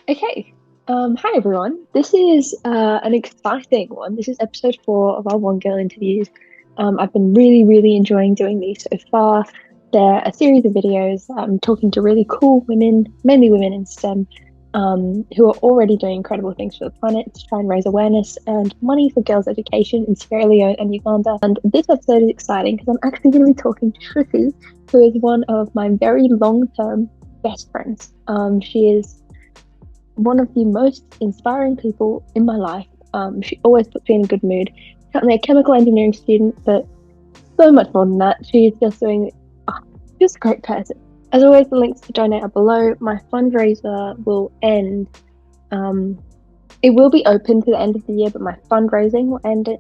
Okay. Hi everyone. This is an exciting one. This is episode 4 of our One Girl interviews. I've been really enjoying doing these so far. They're a series of videos talking to really cool women, mainly women in STEM, who are already doing incredible things for the planet to try and raise awareness and money for girls' education in Sierra Leone and Uganda. And this episode is exciting because I'm actually going to be talking to Shruthi, who is one of my very long-term best friends. She is one of the most inspiring people in my life. She always puts me in a good mood. She's currently a chemical engineering student, but so much more than that. She's just doing, oh, just a great person. As always, the links to donate are below. My fundraiser will end. Um, it will be open to the end of the year, but my fundraising will end at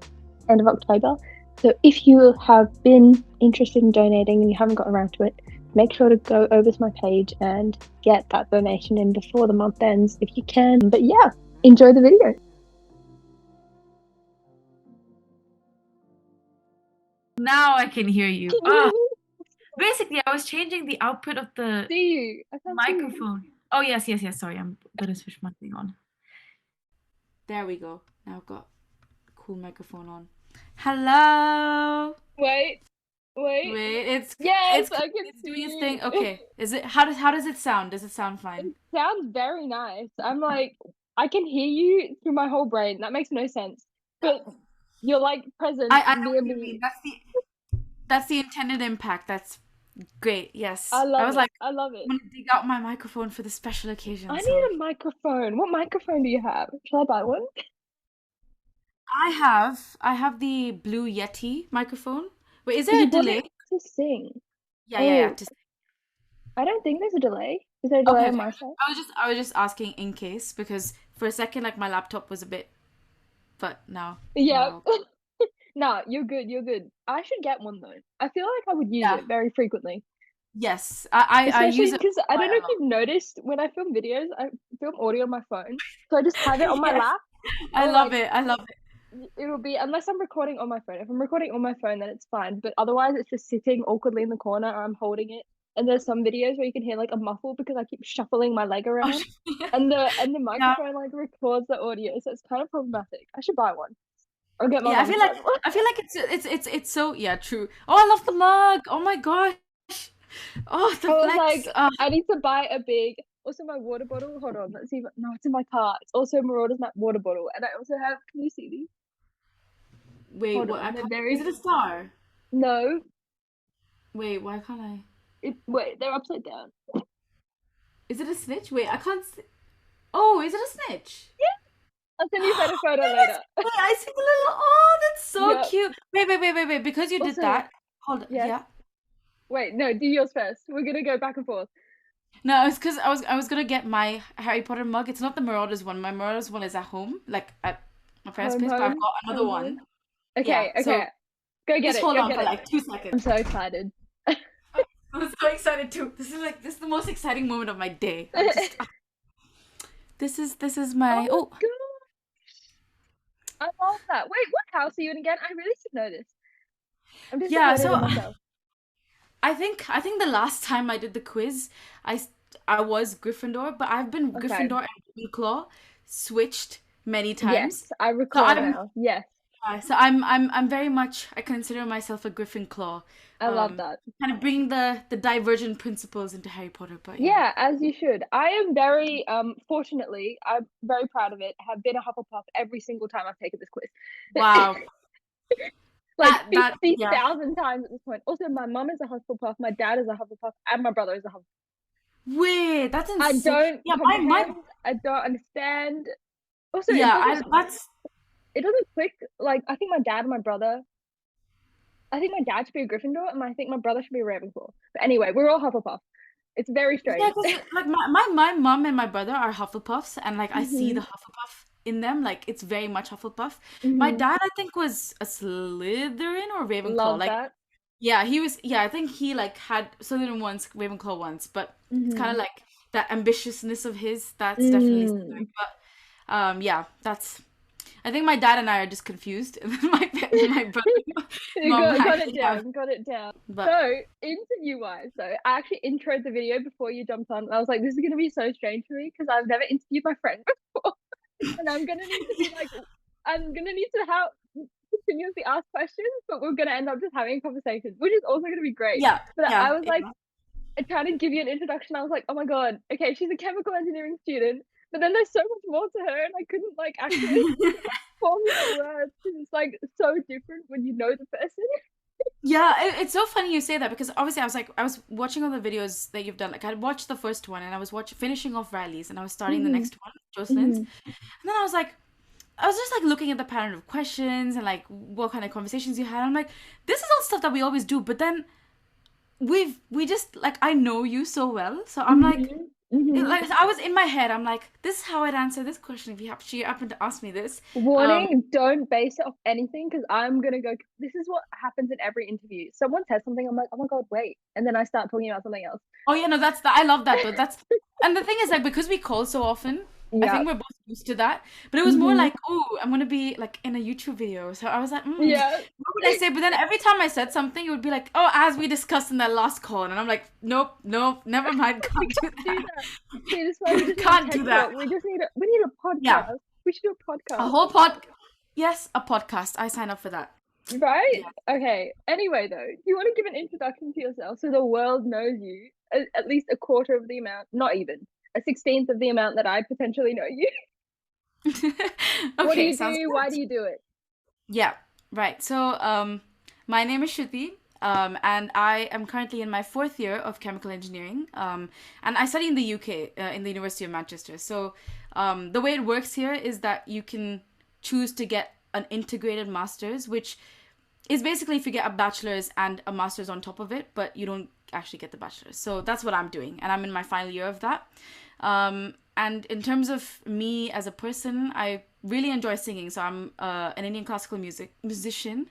end of October. So if you have been interested in donating and you haven't got around to it, make sure to go over to my page and get that donation in before the month ends if you can. But yeah, enjoy the video. Now I can hear you. Can you hear me? Basically, I was changing the output of the See you. I can't see you. microphone. Oh, yes. Sorry, I'm gonna switch my thing on. There we go. Now I've got a cool microphone on. Hello. Wait, wait. Wait, Yes, I can it's doing its see thing. you. Okay. Is it how does it sound? Does it sound fine? It sounds very nice. I'm like, I can hear you through my whole brain. That makes no sense. But Yeah. you're like present I know near what you me. mean. That's the intended impact. That's great. I Yes. I love was it. like, I love it. I'm gonna dig out my microphone for the special I occasion. need So a microphone. What microphone do you have? Shall I buy one? I have the Blue Yeti microphone. Wait, is But there you a bought delay? it to sing. Yeah. Oh, I don't think there's a delay. Is there a delay Okay. on my side? I was just asking in case because for a second like my laptop was a bit, but now Yeah. now No, you're good. You're good. I should get one though. I feel like I would use yeah. it very frequently. Yes. I use Especially it because I don't quite know a if lot. you've noticed when I film videos, I film audio on my phone. So I just have it on my Yes. lap. I Or love like it. I love it. it'll be unless I'm recording on my phone. If I'm recording on my phone, then it's fine. But otherwise it's just sitting awkwardly in the corner or I'm holding it. And there's some videos where you can hear like a muffle because I keep shuffling my leg Oh, around. And the yeah. microphone like records the audio, so it's kind of problematic. I should buy one. Or get my Yeah, I mum feel to like buy one. I feel like it's so yeah, true. Oh, I love the mug. Oh my gosh. Oh, the I was flex. like, I need to buy a big. Also, my water bottle. Hold on, let's see. No, it's in my car. It's also Marauder's water bottle, and I also have. Can you see these? Wait, Hold what? I on, they're can't. Is very. it a star? No, Wait, why can't I? wait, they're upside down. Is it a snitch? Wait, I can't. Oh, is it a snitch? I'll send you a better photo Wait, later. I see the little. Oh, that's so Yep. cute. Wait. Because you did Also, that. Hold. yes. Yeah. Wait, no, do yours first. We're gonna go back and forth. No, it's because I was gonna get my Harry Potter mug. It's not the Marauders one. My Marauders one is at home, like at my parents' Home, place. But I've home, got another home, home. one. Yeah. Okay, So okay. Go get just it. hold Go on get for it. like two I'm seconds. so excited. I'm so excited too. This is the most exciting moment of my day. I'm just. This is Oh my. my Oh god, I love that. Wait, what house are you in again? I really should know this. I'm yeah. disappointed in So myself. I think the last time I did the quiz, I was Gryffindor, but I've been Okay. Gryffindor and Ravenclaw switched many Yes, times. I So recall I'm now. Yes, I'm very much I consider myself a Gryffindor. I love that. Kind of bringing the divergent principles into Harry Potter, but yeah. Yeah, as you should. I am very fortunately, I'm very proud of it. Have been a Hufflepuff every single time I've taken this quiz. Wow. Like That yeah. 50,000 times at this point. Also, my mum is a Hufflepuff, my dad is a Hufflepuff, and my brother is a Hufflepuff. Wait, that's I insane. don't Yeah, my comprehend, I don't understand. Also, it yeah, doesn't I that's it doesn't click. Like I think my dad and my brother I think my dad should be a Gryffindor and I think my brother should be a Ravenclaw. But anyway, we're all Hufflepuff. It's very yeah, strange. because like my mom and my brother are Hufflepuffs, and like I see the hmm Hufflepuff in them, like it's very much Hufflepuff. My hmm dad, I think, was a Slytherin or Ravenclaw. Love Like, that. yeah, he was. Yeah, I think he like had Slytherin once, Ravenclaw once, but it's kind of hmm like that ambitiousness of his. That's definitely Mm. Slytherin. But yeah, that's. I think my dad and I are just confused. And then my brother, You mom got it actually have, down, got it down. but So, interview-wise, though, I actually introed the video before you jumped on. I was like, this is gonna be so strange for me because I've never interviewed my friend before, and I'm gonna need to be like, I'm gonna need to have continuously ask questions, but we're gonna end up just having a conversation, which is also gonna be great. yeah, But yeah, I was like, yeah. trying to give you an introduction. I was like, oh my god, okay, she's a chemical engineering student, but then there's so much more to her, and I couldn't like actually formulate words because it's like so different when you know the person. Yeah, it's so funny you say that because obviously I was watching all the videos that you've done. Like I watched the first one and I was finishing off Riley's and I was starting the Mm-hmm. next one, Jocelyn's. Mm-hmm. And then I was just like looking at the pattern of questions and like what kind of conversations you had. I'm like, this is all stuff that we always do, but then we just like I know you so well, so I'm like, Mm-hmm. Mm-hmm. like I was in my head. I'm like, this is how I'd answer this question if she happened to ask me this. Um, Warning, don't base it off anything because I'm gonna go. This is what happens in every interview. Someone says something, I'm like, oh my god, wait, and then I start talking about something else. Oh yeah, no, I love that though. And the thing is like because we call so often, I Yeah. think we're both used to that. But it was more Mm-hmm. like, oh, I'm gonna be like in a YouTube video. So I was like, Yeah. what would I say? But then every time I said something, it would be like, oh, as we discussed in that last call, and I'm like, nope, nope, never mind, We can't do can't do that. that. See, this is why we just need a Can't do TED that. talk. We need a Yeah, podcast. We should do a a podcast. whole pod. Yes, a podcast. I sign up for that. Right? Yeah. Okay. Anyway, though, do you want to give an introduction to yourself so the world knows you at least a quarter of the amount, not even a 16th of the amount that I potentially know you? What do Okay, you sounds do? Why good. do you do it? Yeah, right. So, my name is Shruthi, and I am currently in my fourth year of chemical engineering. And I study in the UK, in the University of Manchester. So, the way it works here is that you can choose to get an integrated master's, which is basically if you get a bachelor's and a master's on top of it, but you don't actually get the bachelor's. So that's what I'm doing, and I'm in my final year of that. And in terms of me as a person, I really enjoy singing. So I'm an Indian classical musician,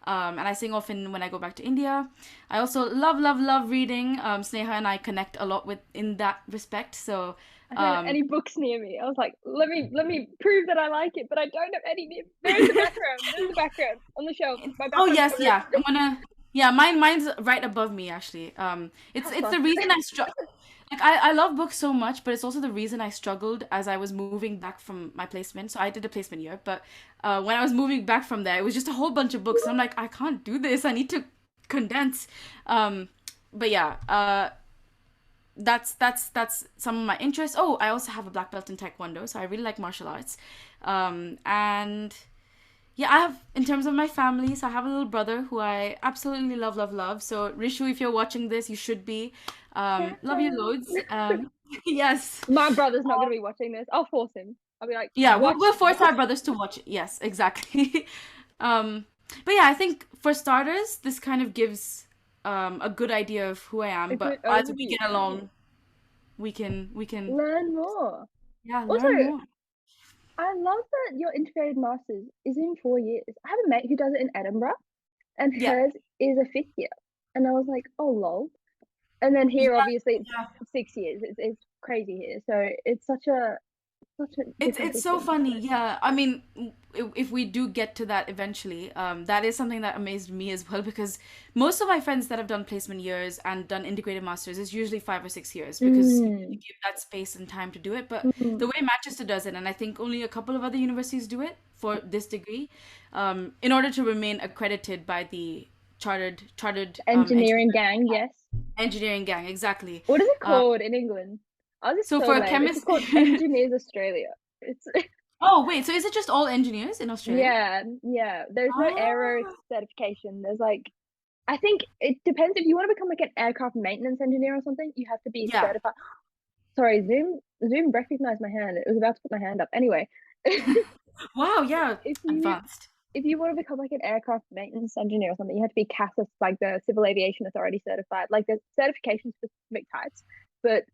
and I sing often when I go back to India. I also love, love, love reading. Sneha and I connect a lot with in that respect. So I don't have um, any books near me. I was like, let me prove that I like it, but I don't have any near. They're in the background. They're in the background on the shelf. My Oh background yes, storage. yeah. I'm gonna. Yeah, mine's right above me actually. Have It's fun. the reason I struggle. Like I love books so much, but it's also the reason I struggled as I was moving back from my placement. So I did a placement year, but when I was moving back from there, it was just a whole bunch of books. I'm like, I can't do this. I need to condense. Um, but yeah, that's some of my interests. Oh, I also have a black belt in Taekwondo, so I really like martial arts. And yeah, I have, in terms of my family, so I have a little brother who I absolutely love, love, love. So, Rishu, if you're watching this, you should be. Love you loads. Yes. My brother's not gonna be watching this. I'll force him. I'll be like, Yeah, watch we'll force this. our brothers to watch it. Yes, exactly. um, but yeah, I think for starters, this kind of gives a good idea of who I A am. good But as we overview. get along, we can, Learn more. yeah, Also, learn more. I love that your integrated masters is in 4 years. I have a mate who does it in Edinburgh, and Yeah, hers is a fifth year. And I was like, oh lol. And then yeah, here, obviously, it's yeah. 6 years. It's crazy here. So it's such a different It's so system. funny, yeah. I mean, if we do get to that eventually, that is something that amazed me as well because most of my friends that have done placement years and done integrated masters is usually 5 or 6 years because you Mm, give that space and time to do it. But mm. the way Manchester does it, and I think only a couple of other universities do it for this degree, in order to remain accredited by the chartered Engineering gang, yes. engineering gang, exactly. What is it Um, called in England? Oh, this is so so for a lame. It's just chemist, called Engineers Australia. It's oh wait, so is it just all engineers in Australia? yeah, yeah. There's no aero Ah, certification. There's like I think it depends if you want to become like an aircraft maintenance engineer or something, you have to be yeah. certified. Sorry, Zoom recognized my hand. It was about to put my hand up. Anyway, Wow, yeah, if you advanced. if you want to become like an aircraft maintenance engineer or something, you have to be CASA, like the Civil Aviation Authority certified. Like there's certifications for specific types, but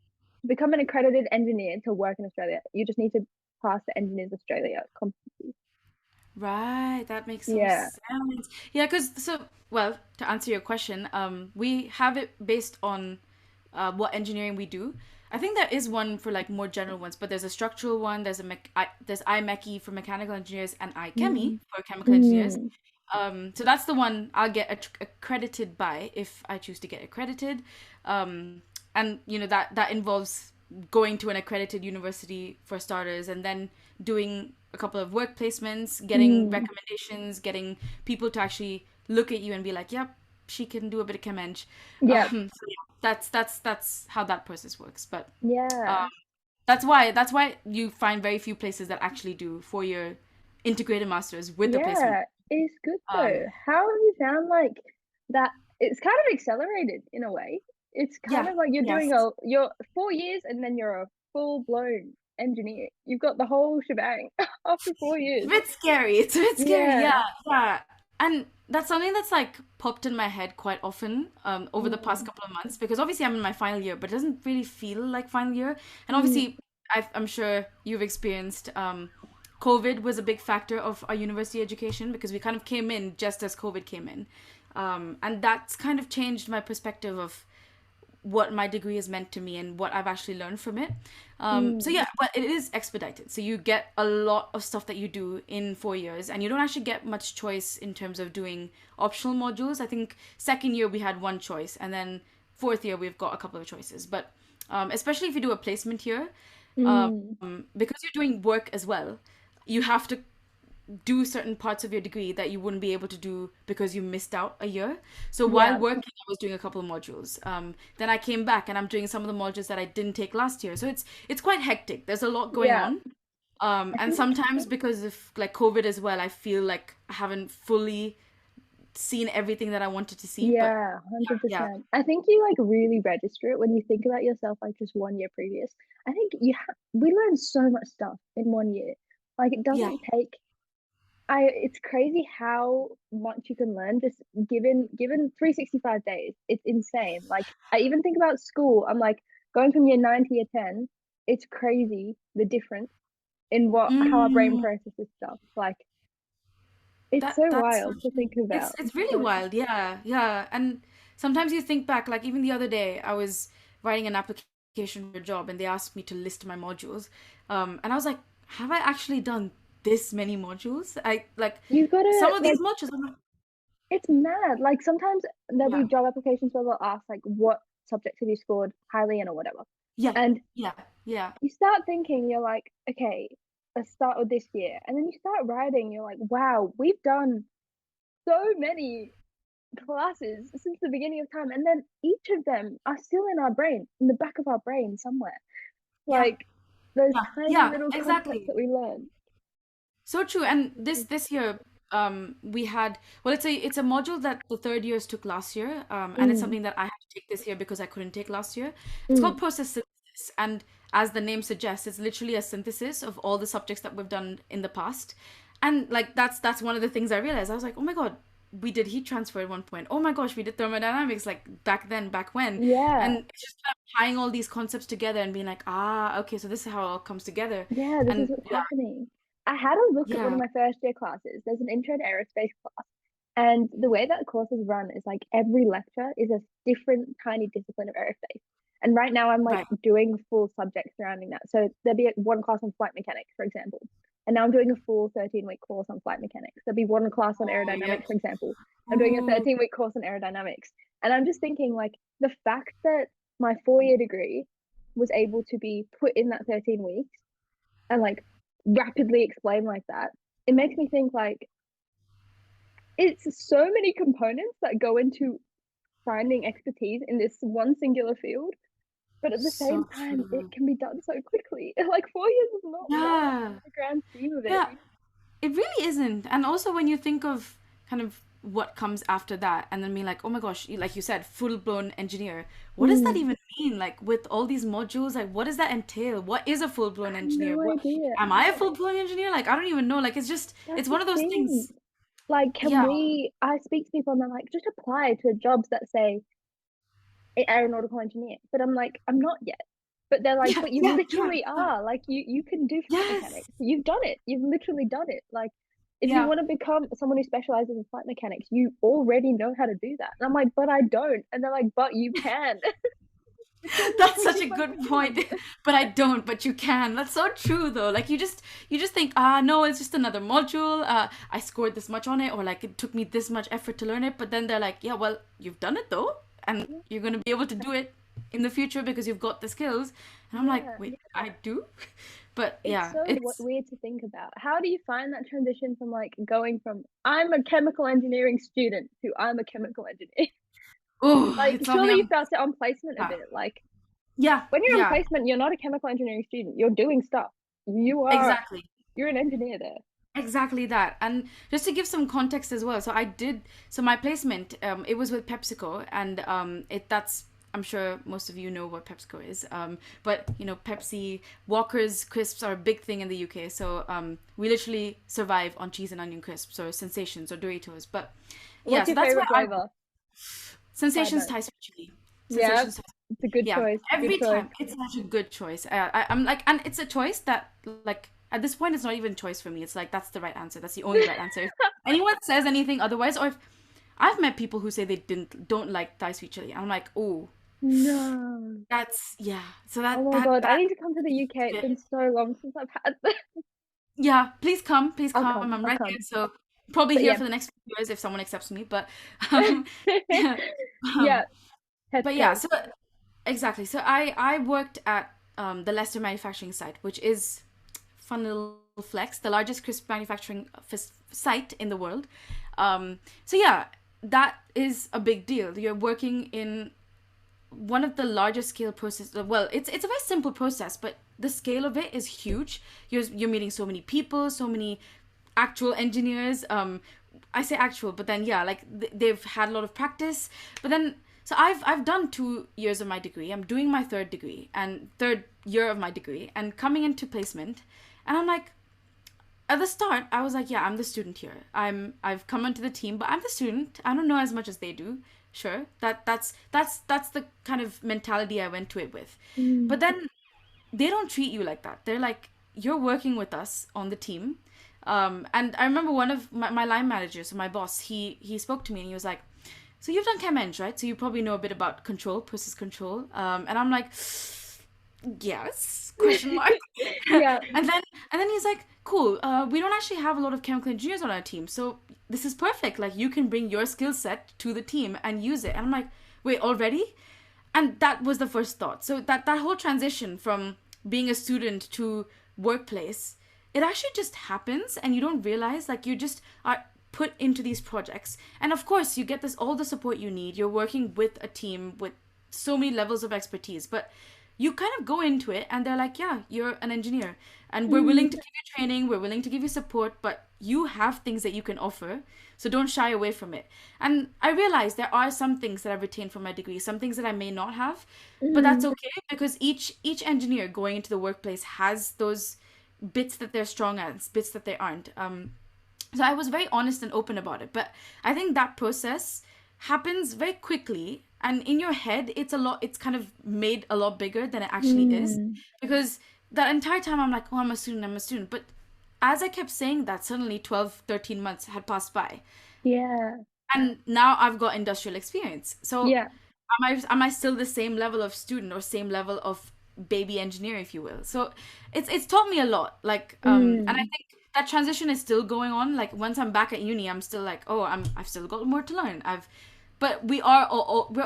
to become an accredited engineer to work in Australia, you just need to pass the Engineers Australia competency. Right, that makes so much Yeah. sense. Yeah, because so well, to answer your question, we have it based on what engineering we do. I think there is one for like more general ones, but there's a structural one. There's iMechie for mechanical engineers and iChemie Mm. for chemical engineers. Mm. So that's the one I'll get accredited by if I choose to get accredited. And that involves going to an accredited university for starters, and then doing a couple of work placements, getting Mm. recommendations, getting people to actually look at you and be like, "Yep, she can do a bit of chem eng." Yep. So yeah, that's how that process works. But um, Yeah. that's why you find very few places that actually do 4-year integrated masters with the placement. Yeah. It's good though. Um, How have you found like that it's kind of accelerated in a way? It's kind yeah, of like you're doing yes. you're 4 years and then you're a full blown engineer. You've got the whole shebang after 4 years. It's a bit scary. It's a bit scary. Yeah, Yeah. yeah. And that's something that's like popped in my head quite often over the past Mm. couple of months because obviously I'm in my final year, but it doesn't really feel like final year. And Mm. obviously, I'm sure you've experienced COVID was a big factor of our university education because we kind of came in just as COVID came in. And that's kind of changed my perspective of what my degree has meant to me and what I've actually learned from it. So Mm. yeah, but it is expedited. So you get a lot of stuff that you do in 4 years, and you don't actually get much choice in terms of doing optional modules. I think second year we had one choice, and then fourth year we've got a couple of choices. But especially if you do a placement here, Mm. because you're doing work as well, you have to do certain parts of your degree that you wouldn't be able to do because you missed out a year. So while Yeah. working, I was doing a couple of modules. Then I came back and I'm doing some of the modules that I didn't take last year. So it's quite hectic. There's a lot going Yeah. on. I And think sometimes because of like COVID as well, I feel like I haven't fully seen everything that I wanted to see. But yeah, yeah, 100%. I think you like really register it when you think about yourself like just 1 year previous. I think we learn so much stuff in 1 year. Like it yeah, doesn't take it's crazy how much you can learn just given 365 days. It's insane. Like I even think about school. I'm like going from year 9 to year 10, it's crazy the difference in what how our brain mm, processes stuff. Like it's so that's so wild to true. think It's about. it's really wild. Yeah, yeah. And sometimes you think back, like even the other day, I was writing an application for a job, and they asked me to list my modules, and I was like, have I actually done this many modules? I like You've got some to of these like modules. I'm like, it's mad. Like sometimes there'll be yeah, job applications where they'll ask like what subjects have you scored highly in or whatever. yeah, And yeah, yeah, you start thinking, you're like, okay, let's start with this year. And then you start writing, you're like, wow, we've done so many classes since the beginning of time. And then each of them are still in our brain, in the back of our brain somewhere. yeah, Like those yeah, tiny yeah. little concepts Exactly. that we learn. So true. And this year, we had well, it's a module that the third years took last year, and it's Mm, something that I had to take this year because I couldn't take last year. It's called mm. process synthesis, and as the name suggests, it's literally a synthesis of all the subjects that we've done in the past. And like that's one of the things I realized. I was like, oh my god, we did heat transfer at one point. Oh my gosh, we did thermodynamics like back then, back when. Yeah. And it's just kind of tying all these concepts together and being like, ah, okay, so this is how it all comes together. Yeah, this is And what's yeah, happening. I had a look at one of yeah. my first year classes. There's an intro to aerospace class, and the way that course is run is like every lecture is a different tiny discipline of aerospace. And right now I'm like Right. doing full subjects surrounding that. So there'll be one class on flight mechanics, for example. And now I'm doing a full 13-week course on flight mechanics. There'll be one class on Oh, yeah. aerodynamics, for example. I'm doing a Ooh, 13-week course on aerodynamics. And I'm just thinking like the fact that my 4 year degree was able to be put in that 13 weeks and like rapidly explain like that, it makes me think like it's so many components that go into finding expertise in this one singular field, but at the same so time, it true. can be done so quickly. Like 4 years is not long Yeah. in the grand scheme of it. Yeah. It really isn't. And also when you think of kind of what comes after that and then being like, oh my gosh, like you said, full-blown engineer. What does that Mm, even mean? Like with all these modules, like what does that entail? What is a I full-blown have engineer? no What idea. am I a full-blown engineer? Like I don't even know. Like That's it's the one of those thing. things. Like, can Yeah. we? I speak to people and they're like, just apply to jobs that say aeronautical engineer. But I'm like, I'm not yet. But they're like, Yeah. but you Yeah. Yeah. literally are. Like you can do flight Yes. mechanics. You've done it. You've literally done it. Like if you Yeah. want to become someone who specializes in flight mechanics, you already know how to do that. And I'm like, but I don't. And they're like, but you can. Because you That's think such you a might good be point. good. But I don't, but you can. That's so true though. Like you just think, no, it's just another module. I scored this much on it, or like it took me this much effort to learn it. But then they're like, yeah, well, you've done it though, and Yeah, you're gonna be able to do it in the future because you've got the skills. And I'm like, yeah. wait, I do? But It's yeah, so it's weird to think about. How do you find that transition from like going from I'm a chemical engineering student to I'm a chemical engineer? oh, Like, it's something surely you I'm felt it on placement a yeah. bit. Like, Yeah, when you're on yeah, placement, you're not a chemical engineering student. You're doing stuff. You are, exactly. you're an engineer there. Exactly that. And just to give some context as well, so my placement, it was with PepsiCo, and that's, I'm sure most of you know what PepsiCo is. But Pepsi, Walker's crisps are a big thing in the UK. So we literally survive on cheese and onion crisps or Sensations or Doritos. But yeah, What's so your that's why favorite I flavor? Side Sensations note. Thai sweet chili. Yeah, Sensations Thai. it's a good Yeah, choice. Good every choice. time it's such a good choice. I'm like, and it's a choice that like at this point it's not even a choice for me. It's like that's the right answer. That's the only right answer. If anyone says anything otherwise, or if I've met people who say they don't like Thai sweet chili, I'm like, oh, No. that's yeah. So Oh my God, I that need to come to the UK. It's been so long since I've had that. yeah. Please come, please I'll come. come. I'm I'll right here. come. So probably But here yeah. for the next few years if someone accepts me. But um, yeah, Yeah, um, but yeah. Tesco. So exactly. So I worked at the Leicester manufacturing site, which is fun little flex, the largest crisp manufacturing site in the world. So yeah, that is a big deal. You're working in one of the largest scale process. Well, it's a very simple process, but the scale of it is huge. You're meeting so many people, so many actual engineers. I say actual, but then yeah, like they've had a lot of practice. But then so I've done 2 years of my degree. I'm doing my third degree and third year of my degree and coming into placement, and I'm like, at the start I was like, yeah, I'm the student here. I've come onto the team, but I'm the student. I don't know as much as they do. Sure, that's the kind of mentality I went to it with. Mm. But then they don't treat you like that. They're like, you're working with us on the team. And I remember one of my line managers, so my boss, he spoke to me and he was like, so you've done chem eng, right? So you probably know a bit about control, process control. And I'm like, yes, question mark. Yeah. And then he's like, cool, we don't actually have a lot of chemical engineers on our team, so this is perfect. Like you can bring your skill set to the team and use it. And I'm like, wait, already? And that was the first thought. So that whole transition from being a student to workplace, it actually just happens and you don't realize, like you just are put into these projects, and of course you get this all the support you need. You're working with a team with so many levels of expertise, but you kind of go into it and they're like, yeah, you're an engineer and we're willing Mm. to give you training, we're willing to give you support, but you have things that you can offer, so don't shy away from it. And I realize there are some things that I've retained from my degree, some things that I may not have, but that's Mm. okay because each engineer going into the workplace has those bits that they're strong at, bits that they aren't. So I was very honest and open about it, but I think that process happens very quickly, and in your head it's kind of made a lot bigger than it actually is, Mm. because that entire time I'm like, oh, I'm a student, but as I kept saying that, suddenly 12, 13 months had passed by, Yeah. and now I've got industrial experience. So Yeah. am I still the same level of student or same level of baby engineer, if you will? So it's taught me a lot. Like and I Mm. think that transition is still going on. Like once I'm back at uni, I'm still like, oh, I've still got more to learn. But we're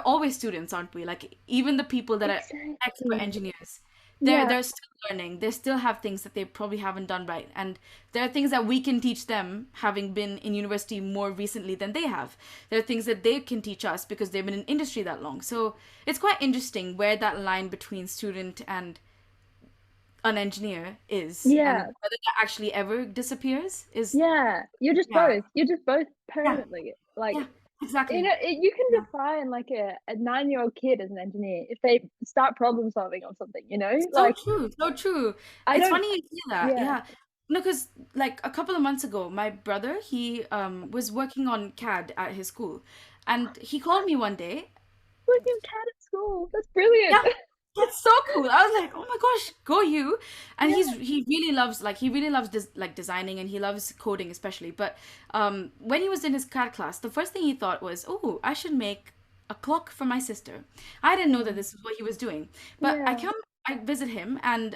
always students, aren't we? Like even the people that are expert Exactly. engineers, Yeah. they're still learning. They still have things that they probably haven't done right, and there are things that we can teach them, having been in university more recently than they have. There are things that they can teach us because they've been in industry that long. So it's quite interesting where that line between student and an engineer is, and Yeah. whether that actually ever disappears is Yeah. You're just yeah, both. You're just both yeah, permanently. Like, yeah, exactly. you can Yeah. define like a 9-year-old kid as an engineer if they start problem solving on something, you know? So Like, true, so true. I It's don't, funny you say that. yeah. Yeah. No, because like a couple of months ago, my brother, he was working on CAD at his school, and he called me one day. Working cat at school. That's brilliant. Yeah, that's so cool. I was like, oh my gosh, go you. And Yeah. he really loves like designing, and he loves coding especially. But when he was in his CAD class, the first thing he thought was, oh, I should make a clock for my sister. I didn't know that this is what he was doing, but Yeah. I visit him, and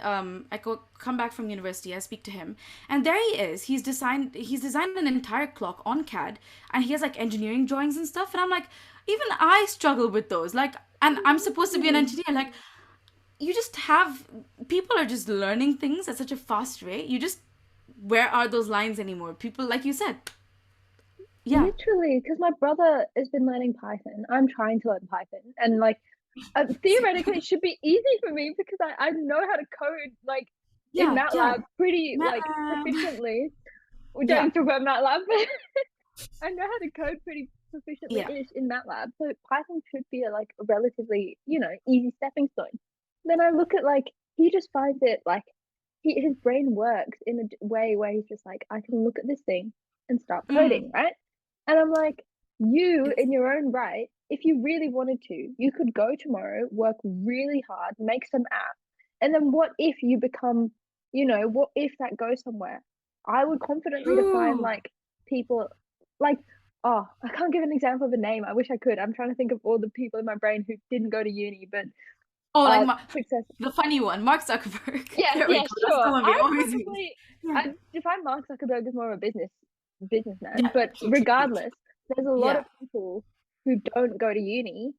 come back from university. I speak to him, and there he is. He's designed an entire clock on CAD, and he has like engineering drawings and stuff. And I'm like, even I struggle with those. Like, and I'm supposed to be an Mm. engineer. Like, you just have people are just learning things at such a fast rate. You just, where are those lines anymore? People, like you said, yeah, Literally, because my brother has been learning Python. I'm trying to learn Python, and like theoretically, it should be easy for me because I know how to code like in yeah, yeah, MATLAB pretty like Ma- proficiently. We don't yeah, need to talk about MATLAB, but I know how to code pretty yeah. proficiently-ish in MATLAB. So Python should be like a relatively, easy stepping stone. Then I look at like he just finds it like his brain works in a way where he's just like, I can look at this thing and start coding, Mm, right? And I'm like, you it's in your own right, if you really wanted to, you could go tomorrow, work really hard, make some apps, and then what if you become, what if that goes somewhere? I would confidently define true. like people like, oh, I can't give an example of a name. I wish I could. I'm trying to think of all the people in my brain who didn't go to uni but Oh, like success. the funny one, Mark Zuckerberg. Yes, There we go. yes, That's the sure. one we I always use. probably Yeah. I define Mark Zuckerberg as more of a businessman, Yeah. but True, true, true, true. regardless, there's a lot Yeah. of people who don't go to uni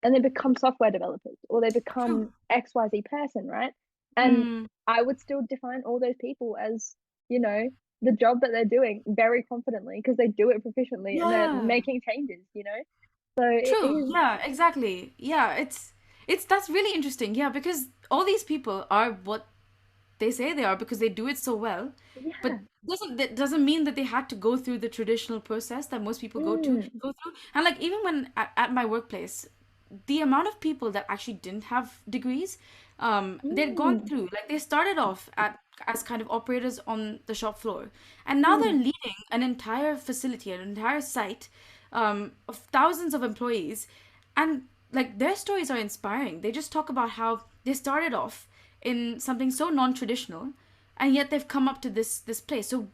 and they become software developers or they True. become XYZ person, right? And Mm, I would still define all those people as, you know, the job that they're doing very confidently because they do it proficiently and they're yeah. making changes. So it True. is, Yeah, exactly. Yeah, it's that's really interesting. Yeah, because all these people are what they say they are because they do it so well. But yeah. that doesn't mean that they had to go through the traditional process that most people Mm, go through. And like even when at my workplace, the amount of people that actually didn't have degrees, they'd gone mm, through, like they started off at as kind of operators on the shop floor, and now they're mm, leading an entire facility, an entire site, of thousands of employees, and like their stories are inspiring. They just talk about how they started off in something so non-traditional, and yet they've come up to this place. So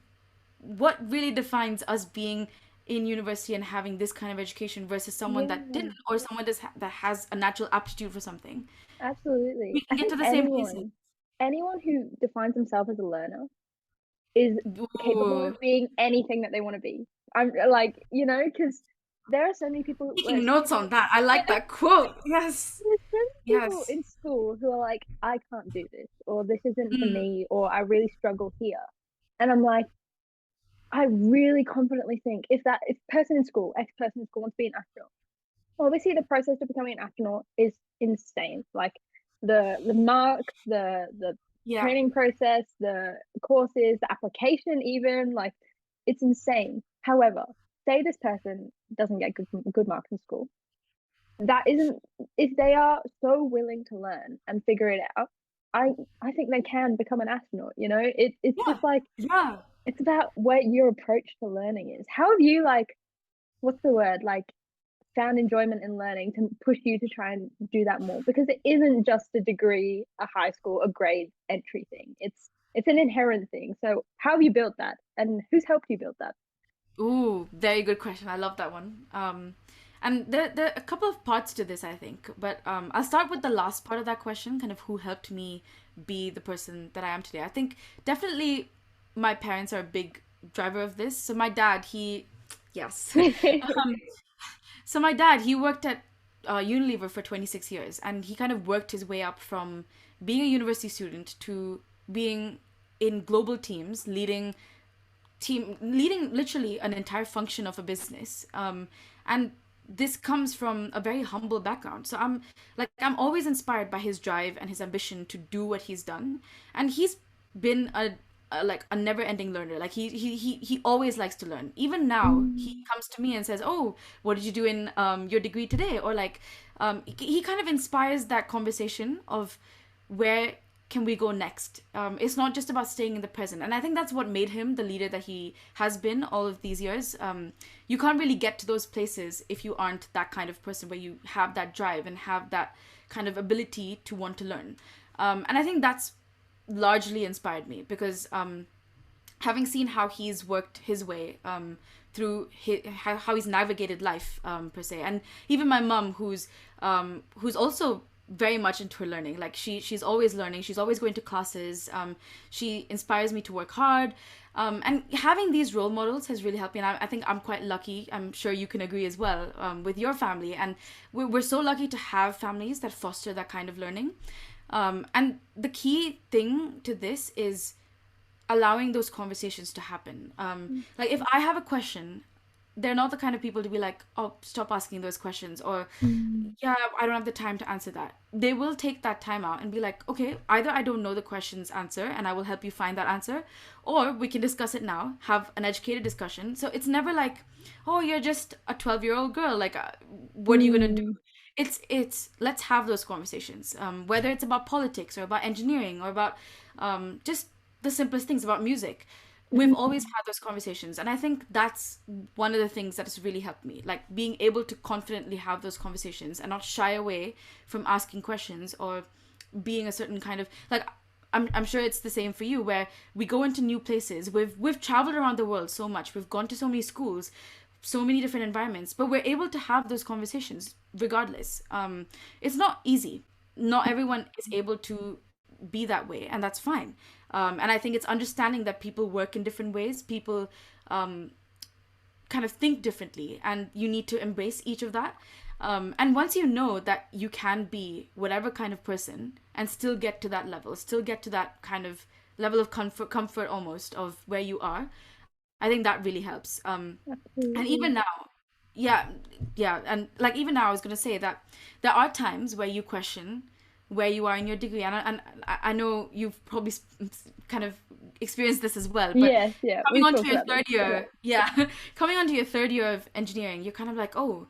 what really defines us being in university and having this kind of education versus someone that yeah. didn't, or someone that has a natural aptitude for something? Absolutely. We I can get think to the same places. anyone who defines themselves as a learner is capable Ooh, of being anything that they want to be. I'm like, because there are so many people where taking notes on that. I yeah, like that quote. Yes. there's so many people Yes. in school who are like, I can't do this, or this isn't for Mm, me, or I really struggle here. And I'm like, I really confidently think if person in school, ex person in school wants to be an astronaut, obviously the process of becoming an astronaut is insane. Like the marks, the yeah. training process, the courses, the application, even like it's insane. However, say this person doesn't get good marks in school. That isn't if they are so willing to learn and figure it out. I I think they can become an astronaut. It's Yeah. just like Yeah. it's about what your approach to learning is. How have you like what's the word like found enjoyment in learning to push you to try and do that more because it isn't just a degree, a high school, a grade entry thing. It's an inherent thing. So how have you built that and who's helped you build that? Ooh, very good question. I love that one. And there are a couple of parts to this, I think. But I'll start with the last part of that question, kind of who helped me be the person that I am today. I think definitely my parents are a big driver of this. So my dad, yes. um, so my dad, he worked at Unilever for 26 years, and he kind of worked his way up from being a university student to being in global teams, leading literally an entire function of a business, and this comes from a very humble background. So I'm always inspired by his drive and his ambition to do what he's done, and he's been a never ending learner. Like he always likes to learn. Even now he Mm, comes to me and says, oh, what did you do in your degree today? Or like he kind of inspires that conversation of where can we go next. It's not just about staying in the present, and I think that's what made him the leader that he has been all of these years. You can't really get to those places if you aren't that kind of person where you have that drive and have that kind of ability to want to learn. And I think that's largely inspired me because having seen how he's worked his way through how he's navigated life, per se. And even my mom, who's also very much into her learning. Like she's always learning. She's always going to classes. She inspires me to work hard. And having these role models has really helped me. And I think I'm quite lucky. I'm sure you can agree as well, with your family. And we're so lucky to have families that foster that kind of learning. And the key thing to this is allowing those conversations to happen. Like if I have a question, they're not the kind of people to be like, oh, stop asking those questions, or Mm. yeah, I don't have the time to answer that. They will take that time out and be like, okay, either I don't know the question's answer and I will help you find that answer, or we can discuss it now, have an educated discussion. So it's never like, oh, you're just a 12-year-old girl. Like, what are you going to do? Mm. It's let's have those conversations, whether it's about politics or about engineering or about just the simplest things about music. We've always Mm. had those conversations, and I think that's one of the things that has really helped me, like being able to confidently have those conversations and not shy away from asking questions or being a certain kind of like, I'm sure it's the same for you, where we go into new places. We've traveled around the world so much. We've gone to so many schools, so many different environments, but we're able to have those conversations regardless. It's not easy. Not everyone is able to be that way, and that's fine. And I think it's understanding that people work in different ways. People kind of think differently, and you need to embrace each of that. And once you know that you can be whatever kind of person and still get to that level, still get to that kind of level of comfort almost of where you are, I think that really helps. And Absolutely. even now, yeah, yeah, and like even now, I was gonna say that there are times where you question where you are in your degree, and I know you've probably kind of experienced this as well. But Yes, yeah, coming we've on to talked your about this. third year, yeah, coming on to your third year of engineering, you're kind of like, oh,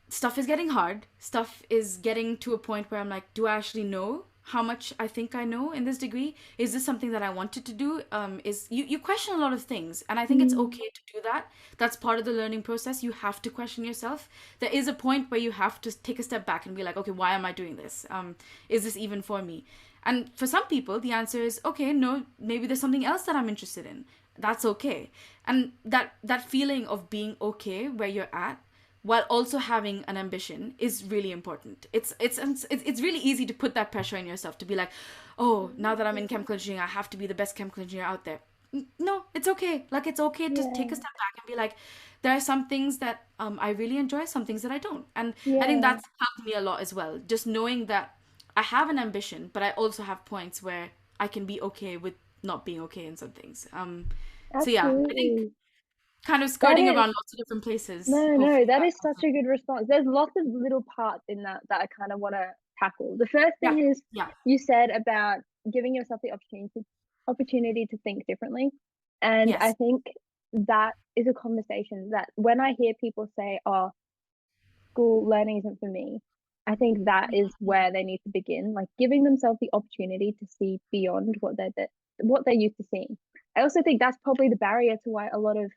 stuff is getting hard. Stuff is getting to a point where I'm like, do I actually know how much I think I know in this degree? Is this something that I wanted to do? Is you question a lot of things, and I think it's Mm. okay to do that. That's part of the learning process. You have to question yourself. There is a point where you have to take a step back and be like, okay, why am I doing this? Is this even for me? And for some people, the answer is, okay, no, maybe there's something else that I'm interested in. That's okay. And that feeling of being okay where you're at while also having an ambition is really important. It's really easy to put that pressure on yourself to be like, oh, now that I'm in chemical engineering, I have to be the best chemical engineer out there. No, it's okay. Like it's okay to take a Yeah, step back and be like, there are some things that I really enjoy, some things that I don't, and I think yeah, that's helped me a lot as well. Just knowing that I have an ambition, but I also have points where I can be okay with not being okay in some things. So yeah, I think absolutely. kind of That skirting is around lots of different places. No, no, Hopefully that that is such a good response. There's lots of little parts in that that I kind of want to tackle. The first yeah, thing is yeah, you said about giving yourself the opportunity to think differently. And I yes, think that is a conversation that when I hear people say, "Oh, school learning isn't for me," I think that is where they need to begin, like giving themselves the opportunity to see beyond what they're used to seeing. I also think that's probably the barrier to why a lot of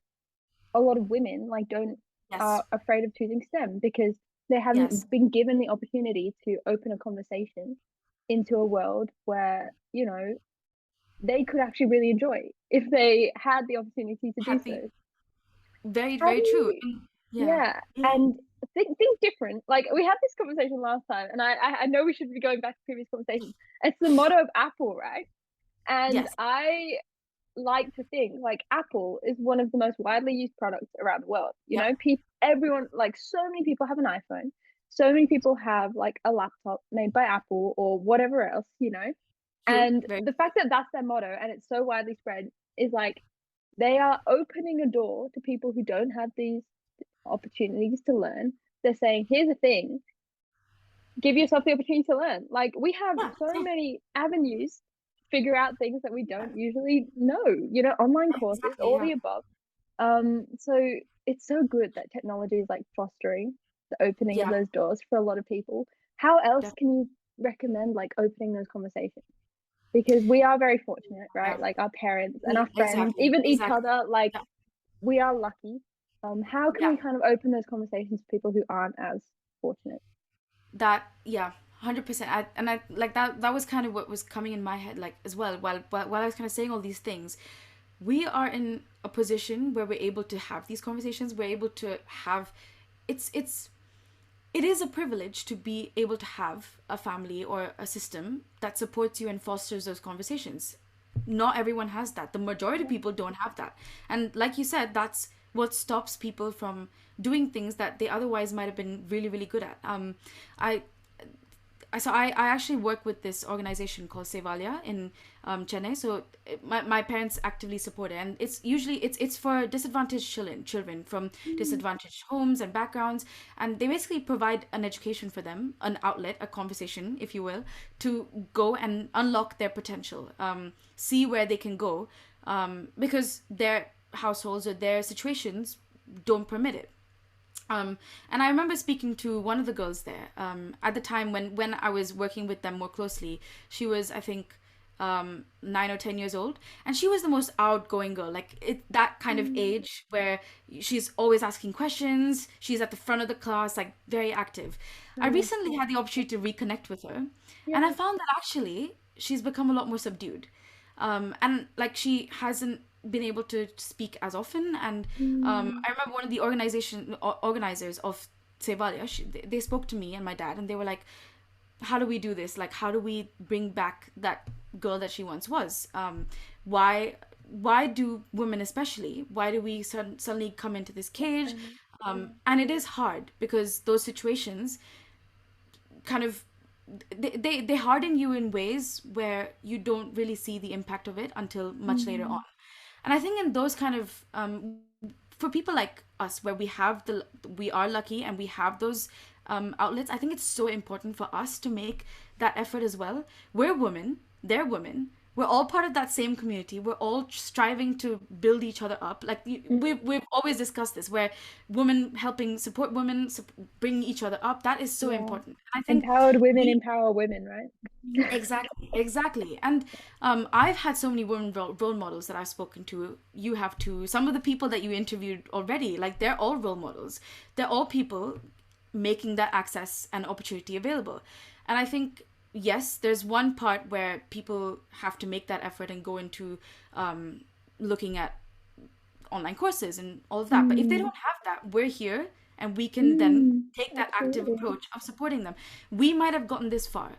women like don't yes, are afraid of choosing STEM because they yes, haven't been given the opportunity to open a conversation into a world where, you know, they could actually really enjoy if they had the opportunity to do so. happy, very, How do very true. you, And yeah, yeah, yeah, and think different. Like we had this conversation last time, and I know we should be going back to previous conversations. It's the motto of Apple, right? And yes, I like to think like Apple is one of the most widely used products around the world. You yep, know, everyone, like so many people have an iPhone, so many people have like a laptop made by Apple or whatever else, you know. true, And very the fact that that's their motto and it's so widely spread is like they are opening a door to people who don't have these opportunities to learn. They're saying, here's the thing, give yourself the opportunity to learn. Like we have yeah, so yeah, many avenues to figure out things that we don't usually know, you know, online courses, exactly, all yeah, the above. So it's so good that technology is like fostering the opening of yeah, those doors for a lot of people. How else def- can you recommend like opening those conversations? Because we are very fortunate, right? yeah, Like our parents and our friends, exactly, even each exactly, other, like yeah, we are lucky. How can yeah. we kind of open those conversations to people who aren't as fortunate? That yeah, 100%. And I like that. That was kind of what was coming in my head, like as well, while I was kind of saying all these things. we are in a position where we're able to have these conversations. We're able to have, it's it is a privilege to be able to have a family or a system that supports you and fosters those conversations. Not everyone has that. The majority of people don't have that. And like you said, that's what stops people from doing things that they otherwise might have been really, really good at. I I actually work with this organization called Sevalia in Chennai. So my parents actively support it, and it's usually it's for disadvantaged children from Mm, disadvantaged homes and backgrounds, and they basically provide an education for them, an outlet, a conversation, if you will, to go and unlock their potential, see where they can go, because their households or their situations don't permit it. And I remember speaking to one of the girls there. At the time when I was working with them more closely, she was, I think, 9 or 10 years old, and she was the most outgoing girl. Like that kind of mm, age where she's always asking questions. She's at the front of the class, like very active. I nice. recently had the opportunity to reconnect with her, and I Yeah. found that actually she's become a lot more subdued, and like she hasn't been able to speak as often. And Mm, I remember one of the organizers of Sevalia, they spoke to me and my dad, and they were like, how do we do this? Like, how do we bring back that girl that she once was? Why do women, especially, why do we suddenly come into this cage? and And it is hard because those situations kind of, they harden you in ways where you don't really see the impact of it until much later on. mm, And I think in those kind of, for people like us, where we are lucky and we have those outlets, I think it's so important for us to make that effort as well. We're women, they're women. We're all part of that same community. We're all striving to build each other up. Like mm, we've always discussed this, where women helping support women, bring each other up. That is so yeah. important. And I think Empowered women we empower women, right? exactly, exactly. And I've had so many women role models that I've spoken to. You have too. Some of the people that you interviewed already, like they're all role models. They're all people making that access and opportunity available. And I think, yes, there's one part where people have to make that effort and go into looking at online courses and all of that. But if they Mm, don't have that, we're here and we can then mm, take that active absolutely. approach of supporting them. We might have gotten this far,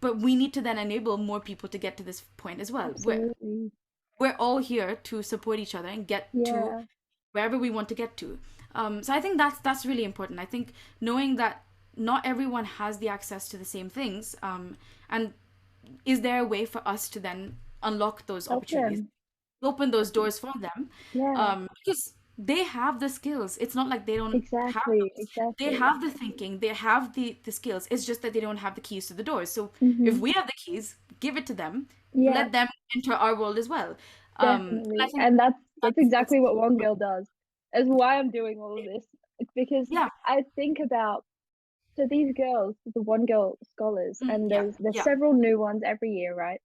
but we need to then enable more people to get to this point as well. Absolutely. We're all here to support each other and get to Yeah. wherever we want to get to. So I think that's really important. I think knowing that not everyone has the access to the same things, and is there a way for us to then unlock those Help opportunities, them. open those doors for them, Yeah. because they have the skills. It's not like they don't have Exactly. those. They Exactly. have the thinking, they have the skills. It's just that they don't have the keys to the doors. So if Mm-hmm. we have the keys, give it to them, Yeah, let them enter our world as well. I definitely. think And that's that's exactly what so One important. Girl does. That's why I'm doing all of this. It's because Yeah. I think about so these girls, the One Girl scholars, and Yeah. there's Yeah. several new ones every year, right?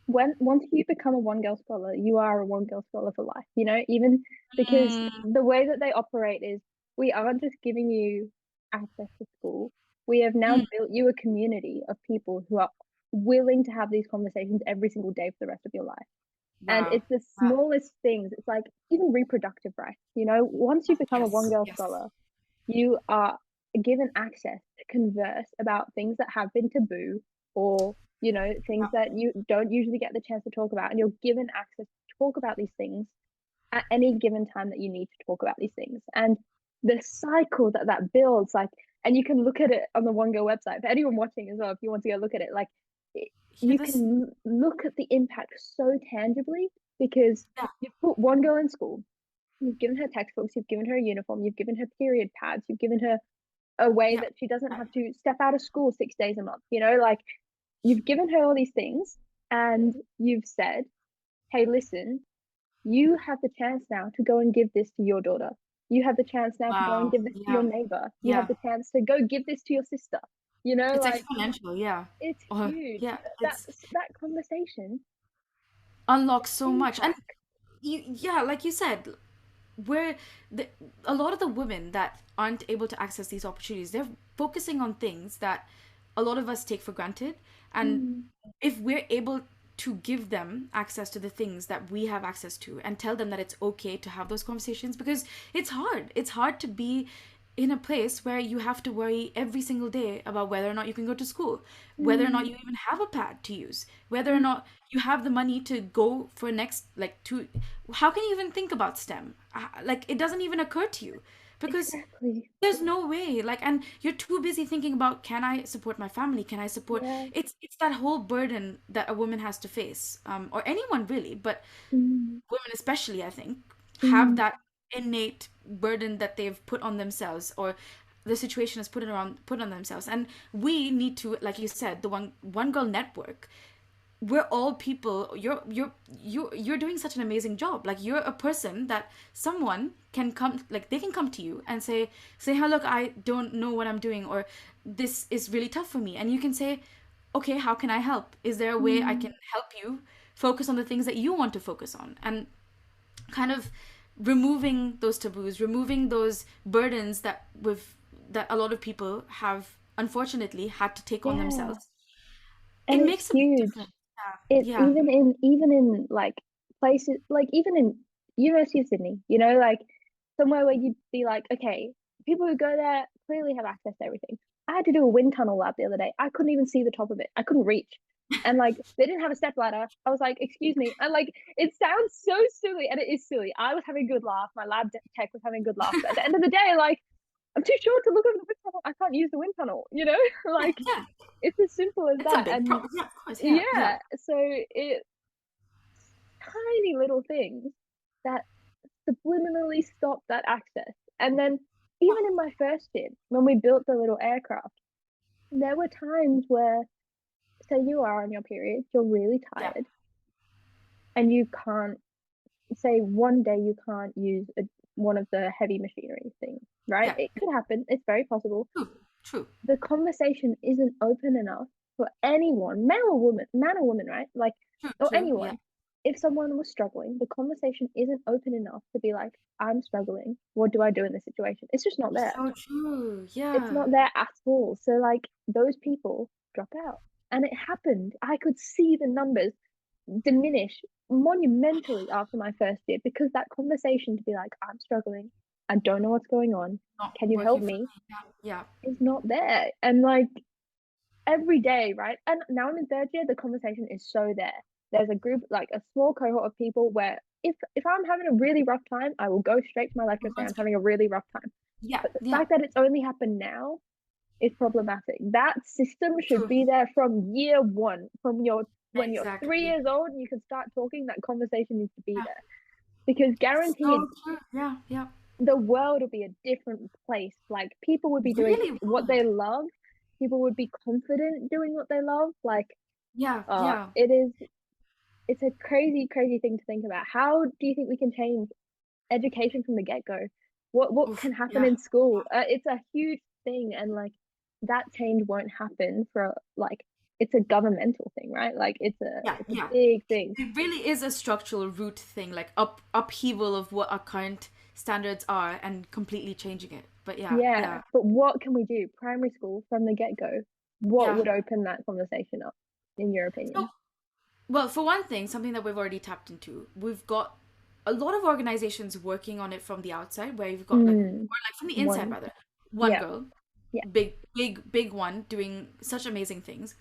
When once you become a One Girl scholar, you are a One Girl scholar for life, even because Mm, the way that they operate is we aren't just giving you access to school. We have now mm, built you a community of people who are willing to have these conversations every single day for the rest of your life. And wow. it's the smallest things. It's like even reproductive rights. Once you become a One Yes. Girl Yes. scholar, you are given access to converse about things that have been taboo or, things that you don't usually get the chance to talk about. And you're given access to talk about these things at any given time that you need to talk about these things. And the cycle that that builds, like, and you can look at it on the One Girl website for anyone watching as well, if you want to go look at it, like, Yeah. you This. can look at the impact so tangibly because Yeah. you've put one girl in school, you've given her textbooks, you've given her a uniform, you've given her period pads, you've given her a way Yeah. that she doesn't have to step out of school 6 days a month, like you've given her all these things and you've said, hey, listen, you have the chance now to go and give this to your daughter. You have the chance now to go and Wow. give this to your Yeah. neighbor. You have Yeah. the chance to go give this to your sister. It's Like exponential. Yeah. it's Or huge. yeah. That It's that conversation, unlocks so much. And impact. yeah, like you said, where the, a lot of the women that aren't able to access these opportunities, they're focusing on things that a lot of us take for granted. And Mm, if we're able to give them access to the things that we have access to and tell them that it's okay to have those conversations, because it's hard. It's hard to be in a place where you have to worry every single day about whether or not you can go to school, whether or not Mm, you even have a pad to use, whether or mm, not you have the money to go for next, like, to, how can you even think about STEM? Like, it doesn't even occur to you because exactly. there's no way, like, and you're too busy thinking about, can I support my family, can I support, Yeah. it's that whole burden that a woman has to face, or anyone really, but Mm, women especially, I think, have mm, that innate burden that they've put on themselves, or the situation has put on themselves. And we need to, like you said, the one girl network, we're all people. You're doing such an amazing job. Like, you're a person that someone can come, like, they can come to you and say, "Hey, look, I don't know what I'm doing, or this is really tough for me," and you can say, "Okay, how can I help? Is there a way I mm. can help you focus on the things that you want to focus on?" And kind of removing those taboos, removing those burdens that a lot of people have unfortunately had to take on Yeah. themselves. And It it's makes a big huge. difference. It's Yeah. even in like places like even in University of Sydney, like somewhere where you'd be like, okay, people who go there clearly have access to everything. I had to do a wind tunnel lab the other day. I couldn't even see the top of it. I couldn't reach. And like they didn't have a step ladder. I was like, excuse me. And like it sounds so silly, and it is silly. I was having a good laugh. My lab tech was having a good laugh. But at the end of the day, like I'm too short to look over the wind tunnel. I can't use the wind tunnel, Yeah, like yeah. it's as simple as It's a that. big And problem. Yeah, of course. Yeah, yeah, yeah, so it's tiny little things that subliminally stop that access. And then even in my first year, when we built the little aircraft, there were times where, say you are on your period, you're really yeah, tired, and you can't, say one day you can't use one of the heavy machinery things, right? yeah. It could happen. It's very possible. True, true. The conversation isn't open enough for anyone, man or woman, right? Like, True, or true. Yeah. anyone. If someone was struggling, the conversation isn't open enough to be like, I'm struggling. What do I do in this situation? It's just not there. So true. It's Yeah. not there at all. So, like, those people drop out. And it happened. I could see the numbers diminish monumentally after my first year because that conversation to be like, I'm struggling. I don't know what's going on. Not Can you help working for me? me. Yeah. Yeah. Is not there. And like, every day, right? And now I'm in third year, the conversation is so there. There's a group, like a small cohort of people where if I'm having a really rough time, I will go straight to my lecturer We're and say going I'm to, having a really rough time. yeah, But the yeah. fact that it's only happened now is problematic. That system should True. be there from year one, from your when you're three Exactly. years old and you can start talking, that conversation needs to be Yeah. there. Because guaranteed So true. Yeah, yeah. the world would be a different place. Like people would be doing Really what would. they love. People would be confident doing what they love. Like Yeah, yeah. it's a crazy, crazy thing to think about. How do you think we can change education from the get-go? What Oof. can happen Yeah. in school? It's a huge thing, and like that change won't happen for like it's a governmental thing, right? Like Yeah, it's a yeah. big thing. It really is a structural root thing, like upheaval of what our current standards are and completely changing it. But yeah, Yeah, yeah, but what can we do? Primary school from the get-go. What yeah. would open that conversation up, in your So, opinion? well, for one thing, something that we've already tapped into, we've got a lot of organizations working on it from the outside, where you've got like, Mm, or like from the inside one. rather, one Yeah, girl, yeah. big one doing such amazing things.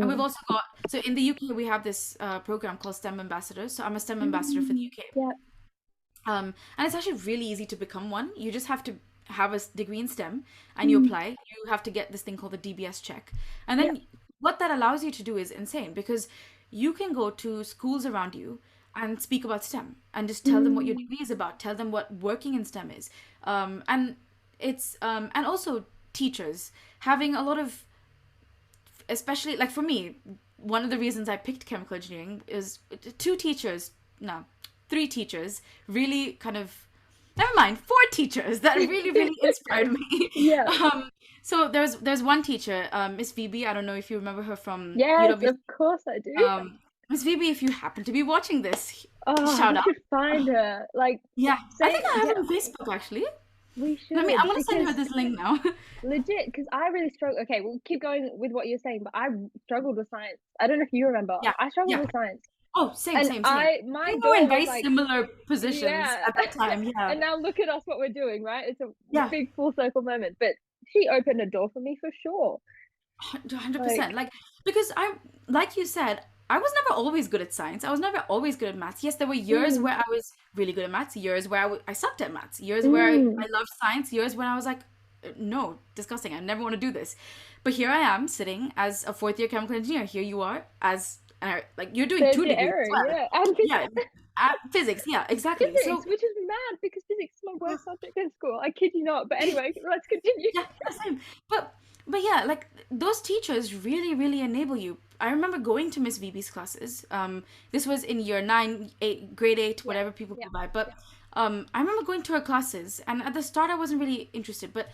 And we've Mm, also got, so in the UK we have this program called STEM ambassadors. So I'm a STEM ambassador for the mm, UK. yeah. And it's actually really easy to become one. You just have to have a degree in STEM and you Mm, apply. You have to get this thing called the DBS check. And yeah. then what that allows you to do is insane, because you can go to schools around you and speak about STEM and just tell them what your Mm, degree is about, tell them what working in STEM is. And and also teachers having a lot of, especially like for me, one of the reasons I picked chemical engineering is two teachers, no, three teachers really kind of, never mind, four teachers that really, really inspired me. yeah. So there's one teacher, Miss Phoebe. I don't know if you remember her from Yes, UW. of course I do. Miss Phoebe, if you happen to be watching this, Oh, shout we out. should find her. Like, Yeah, I say, think I have get her on Facebook actually. We Let me. I'm should gonna send her because this link now. legit, because I really struggle. Okay, we'll keep going with what you're saying, but I struggled with science. I don't know if you remember. Yeah, I struggled yeah. with science, Oh, same, and same, same. I my think we were goal in was very like, similar positions yeah. at that time. Yeah, And now look at us, what we're doing, right? It's a yeah. big full circle moment. But she opened a door for me for sure. 100%. Like, Like, because like you said, I was never always good at science. I was never always good at maths. Yes, there were years mm, where I was really good at maths, years where I sucked at maths, years where I mm, loved science, years when I was like, no, disgusting. I never want to do this. But here I am sitting as a fourth year chemical engineer. Here you are as, like, you're doing third two year degrees as error, well. yeah, and Yeah, physics. Yeah, exactly. physics, So, which is mad because physics is my worst subject in school. I kid you not. But anyway, let's continue. yeah, same. But yeah, like those teachers really, really enable you. I remember going to Miss VB's classes. This was in year nine, eight, grade eight, Yeah, whatever people yeah. go by. But I remember going to her classes, and at the start I wasn't really interested, but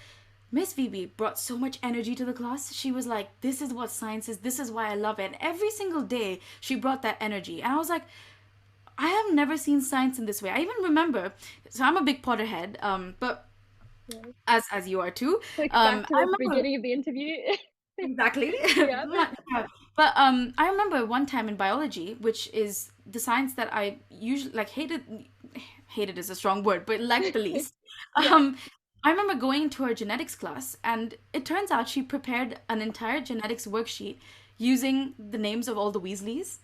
Miss VB brought so much energy to the class. She was like, "This is what science is. This is why I love it." And every single day, she brought that energy, and I was like, I have never seen science in this way. I even remember. So I'm a big Potterhead, but Yeah. as you are too. Click back to I the remember beginning of the interview. exactly. Yeah. Yeah. But I remember one time in biology, which is the science that I usually like hated is a strong word, but liked the least. Yeah. Um, I remember going to her genetics class, and it turns out she prepared an entire genetics worksheet using the names of all the Weasleys,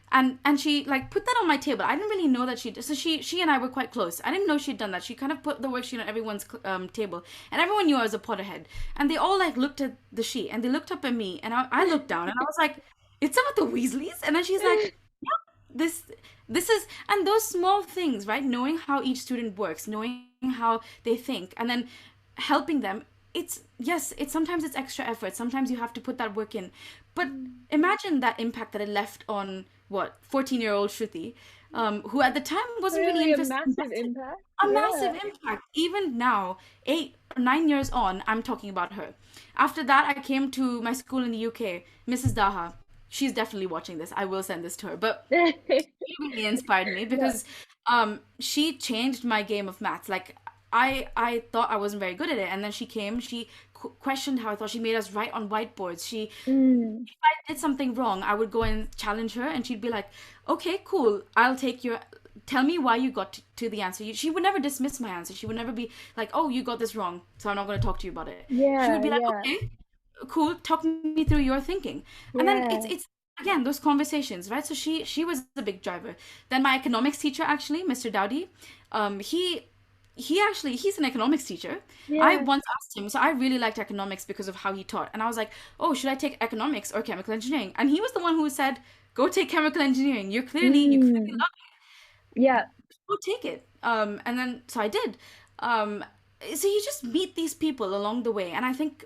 and she like put that on my table. I didn't really know that she did. So she and I were quite close. I didn't know she'd done that. She kind of put the worksheet on everyone's table, and everyone knew I was a Potterhead. And they all like looked at the sheet, and they looked up at me, and I looked down, and I was like, "It's about the Weasleys." And then she's like, this this is, and those small things, right? Knowing how each student works, knowing how they think, and then helping them. It's yes, it's sometimes it's extra effort, sometimes you have to put that work in, but imagine that impact that it left on what 14-year-old Shruti, who at the time wasn't really Really a massive invested. impact. A Yeah. massive impact. Even now, 8 or 9 years on, I'm talking about her. After that, I came to my school in the UK, Mrs. Daha. She's definitely watching this. I will send this to her. But she really inspired me Yeah. because she changed my game of maths. Like I thought I wasn't very good at it, and then she came. She questioned how I thought. She made us write on whiteboards. She Mm. if I did something wrong, I would go and challenge her, and she'd be like, "Okay, cool. I'll take your. Tell me why you got to the answer." She would never dismiss my answer. She would never be like, "Oh, you got this wrong, so I'm not going to talk to you about it." She would Yeah, be like, yeah, "Okay, cool. Talk me through your thinking," and then yeah, it's again those conversations, right? So she was a big driver. Then my economics teacher, actually, Mr. Dowdy, he actually he's an economics teacher. I yeah. once asked him, so I really liked economics because of how he taught, and I was like, "Oh, should I take economics or chemical engineering?" And he was the one who said, "Go take chemical engineering. You clearly Mm. love Yeah. it. Go take it." And then so I did. Um, so you just meet these people along the way, and I think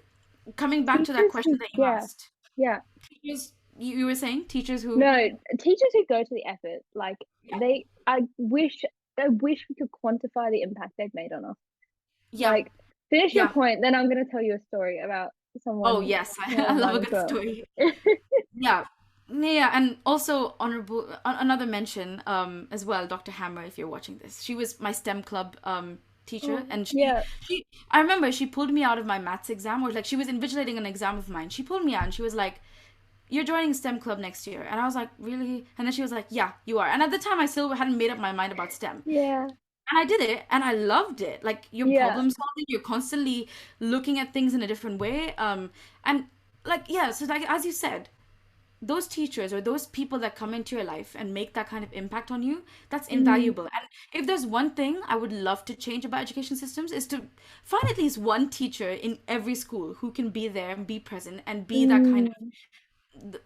coming back to that Teachers question who, that you yeah, asked, yeah. teachers, you were saying teachers who, No, teachers who go to the effort, like yeah, I wish we could quantify the impact they've made on us. yeah, Like, finish your yeah. point, then I'm gonna tell you a story about Oh someone yes, I of love mine a as good well. story. Yeah. Yeah, and also honorable another mention as well, Dr. Hammer, if you're watching this. She was my STEM club teacher, Oh, and yeah. she I remember she pulled me out of my maths exam, or like she was invigilating an exam of mine. She pulled me out and she was like, "You're joining STEM club next year." And I was like, "Really?" And then she was like, "Yeah, you are." And at the time I still hadn't made up my mind about STEM. Yeah, And I did it and I loved it. Like you're yeah. problem solving, you're constantly looking at things in a different way. And like yeah, so like as you said, those teachers or those people that come into your life and make that kind of impact on you, that's Mm, invaluable. And if there's one thing I would love to change about education systems is to find at least one teacher in every school who can be there and be present and be that kind of mm.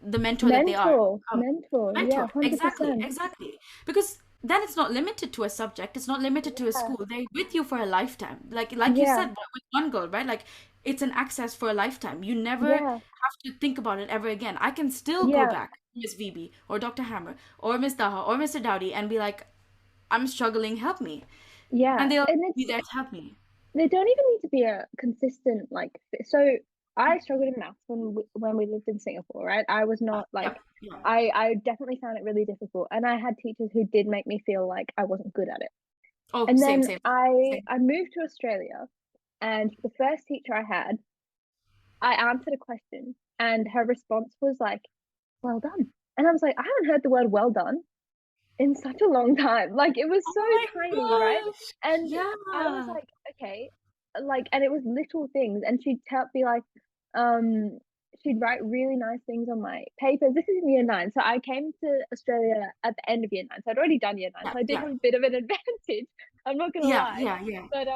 the mentor that they are. Mentor, Um, mentor. Yeah, mentor, exactly, 100%. exactly. Because then it's not limited to a subject. It's not limited to a Yeah, school. They're with you for a lifetime. Like you yeah, said with one girl, right? Like it's an access for a lifetime. You never yeah, have to think about it ever again. I can still go yeah, back to Miss VB or Dr. Hammer or Miss Daha or Mr. Dowdy and be like, I'm struggling, help me. yeah. And they'll And be it's there to help me. they don't even need to be a consistent so I struggled in maths when we lived in Singapore, right? I was not like Yeah, yeah. I definitely found it really difficult, and I had teachers who did make me feel like I wasn't good at it. Oh, And same, then same, same. I moved to Australia, and the first teacher I had, I answered a question, and her response was like, "Well done." And I was like, I haven't heard the word "well done" in such a long time. Like it was Oh so my tiny, right? gosh. And I was Yeah. like, okay, like, and it was little things, and she'd tell be like, um, she'd write really nice things on my papers. This is in year nine, so I came to Australia at the end of year nine, so I'd already done year nine, Yeah, so I did yeah. have a bit of an advantage. I'm not gonna Yeah, lie, yeah, yeah. but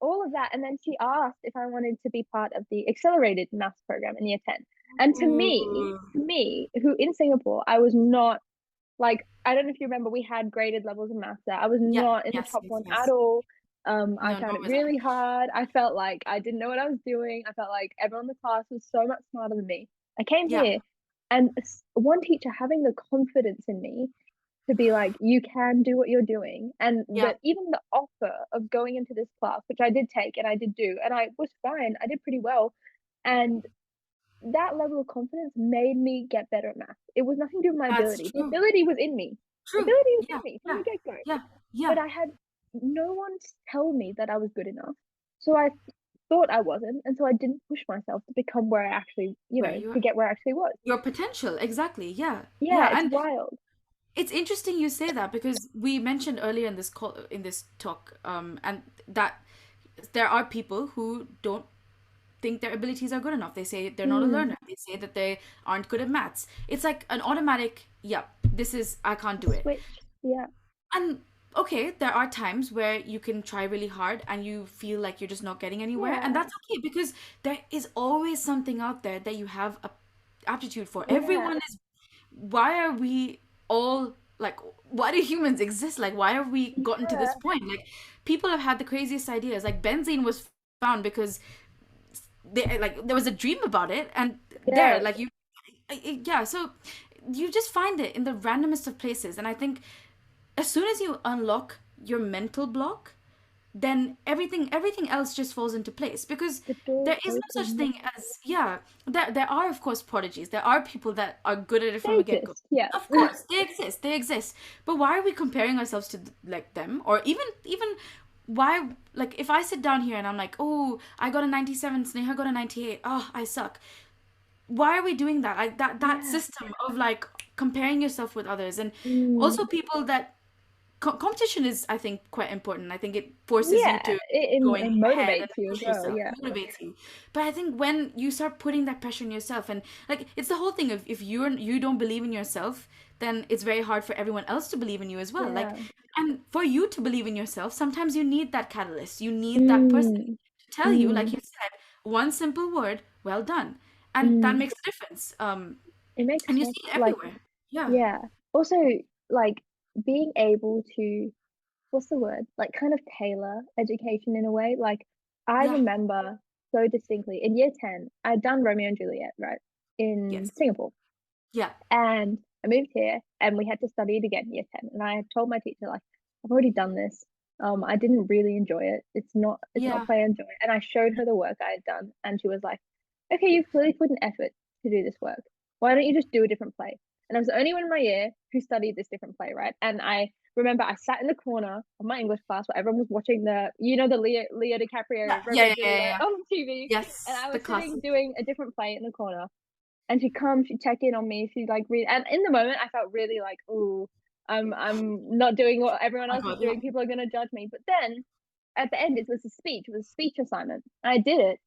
all of that, and then she asked if I wanted to be part of the accelerated maths program in year 10. And Ooh. to me, who in Singapore, I was not like, I don't know if you remember, we had graded levels of maths there. I was Yeah, not in the yes, top yes, one at yes. all. I No, nor found it was I. really hard. I felt like I didn't know what I was doing. I felt like everyone in the class was so much smarter than me. I came Yeah, here, and one teacher having the confidence in me to be like, you can do what you're doing. And yeah. that even the offer of going into this class, which I did take and I did do, and I was fine, I did pretty well. And that level of confidence made me get better at math. It was nothing to do with my That's ability. The true. ability was in me. The True. ability was Yeah, in me from yeah, the get-go. yeah, But yeah. I had no one to tell me that I was good enough. So I thought I wasn't, and so I didn't push myself to become where I actually, Where you to are. get where I actually was. Your potential, exactly. Yeah. Yeah, Yeah, it's and wild. it's interesting you say that because we mentioned earlier in this call, in this talk, and that there are people who don't think their abilities are good enough. They say they're not a Mm, learner. They say that they aren't good at maths. It's like an automatic, yeah, this is, I can't do it. switch. Yeah. And okay, there are times where you can try really hard and you feel like you're just not getting anywhere, and Yeah. that's okay because there is always something out there that you have a aptitude for. Yeah. Everyone is, why are we all like, why do humans exist? Like, why have we gotten to this Yeah. point? Like, people have had the craziest ideas. Like, benzene was found because they, like, there was a dream about it, and there, Yeah. like, yeah. So you just find it in the randomest of places, and I think as soon as you unlock your mental block, then everything else just falls into place because The door there is no such opens. thing as, yeah, there are of course prodigies, there are people that are good at it from They the get-go. exist. Yeah. Of course they exist, but why are we comparing ourselves to like them? Or even why, like, if I sit down here and I'm like, oh, I got a 97, Sneha got a 98, oh, I suck. Why are we doing that? Like, that Yeah. system of like comparing yourself with others, and Mm. also people that competition is, I think, quite important. I think it forces you Yeah. to It, going it ahead and motivates you as push well. yourself, Yeah. motivates you. But I think when you start putting that pressure on yourself, and like, it's the whole thing of, if you don't believe in yourself, then it's very hard for everyone else to believe in you as well. Like, Yeah. and for you to believe in yourself, sometimes you need that catalyst, you need that person Mm. to tell you, like Mm. you said, one simple word, well done. And that Mm. makes a difference. It makes And you sense. see it Like, everywhere. Yeah. yeah. Also, like being able to, what's the word? Like kind of tailor education in a way. Like I Yeah. remember so distinctly in year 10, I'd done Romeo and Juliet, right? In Yes. Singapore. Yeah. And I moved here and we had to study it again year 10. And I told my teacher, like, I've already done this. I didn't really enjoy it. It's not Yeah. play I enjoy it. And I showed her the work I had done and she was like, okay, you've clearly put an effort to do this work. Why don't you just do a different play? And I was the only one in my year who studied this different play, right? And I remember I sat in the corner of my English class where everyone was watching the Leo DiCaprio Yeah. Yeah. Romeo Yeah. and Yeah. Juliet Yeah. on TV. And Yes, I the was sitting classic. doing a different play in the corner, and she'd come, she'd check in on me, she'd like read, and in the moment I felt really like, oh, I'm not doing what everyone Oh my else is God, yeah. doing. People are gonna judge me. But then at the end it was a speech, it was a speech assignment. And I did it,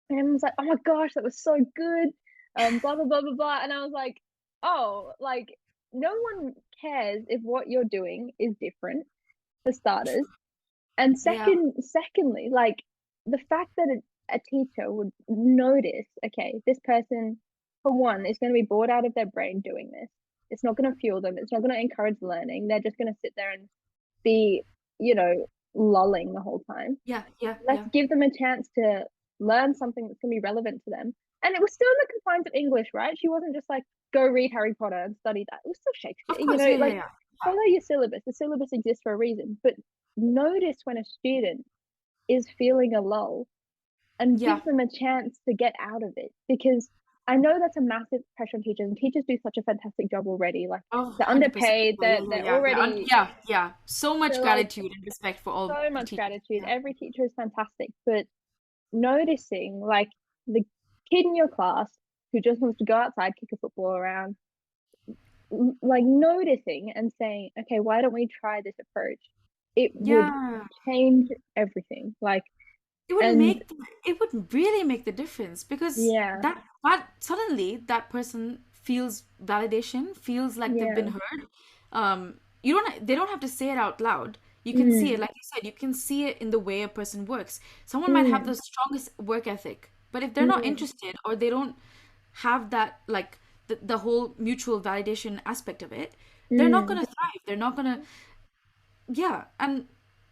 and everyone was like, oh my gosh, that was so good. Blah blah blah blah blah. And I was like, oh, like no one cares if what you're doing is different, for starters. And Yeah. secondly, like the fact that a teacher would notice, okay, this person, for one, is going to be bored out of their brain doing this. It's not going to fuel them. It's not going to encourage learning. They're just going to sit there and be, lulling the whole time. Yeah. Yeah. Let's Yeah. give them a chance to learn something that's going to be relevant to them. And it was still in the confines of English, right? She wasn't just like, go read Harry Potter and study that. It was still Shakespeare, Of course. Yeah. Yeah. like Yeah. follow your syllabus. The syllabus exists for a reason. But notice when a student is feeling a lull and Yeah. give them a chance to get out of it. Because I know that's a massive pressure on teachers, and teachers do such a fantastic job already. Like Oh, they're 100%. underpaid, Yeah, yeah, yeah, they're yeah, yeah. already Yeah, yeah. So much so like gratitude and respect for all so the much teachers. gratitude. Yeah. Every teacher is fantastic, but noticing like the kid in your class who just wants to go outside, kick a football around, like noticing and saying, okay, why don't we try this approach? It would Yeah. change everything. Like, It would and make it would really make the difference because yeah, that suddenly that person feels validation, feels like they've been yeah, heard. You don't they don't have to say it out loud. You can see it, mm, like you said, you can see it in the way a person works. Someone might have mm, the strongest work ethic, but if they're not mm, interested or they don't have that like the whole mutual validation aspect of it, they're not mm, gonna thrive. They're not gonna, yeah, and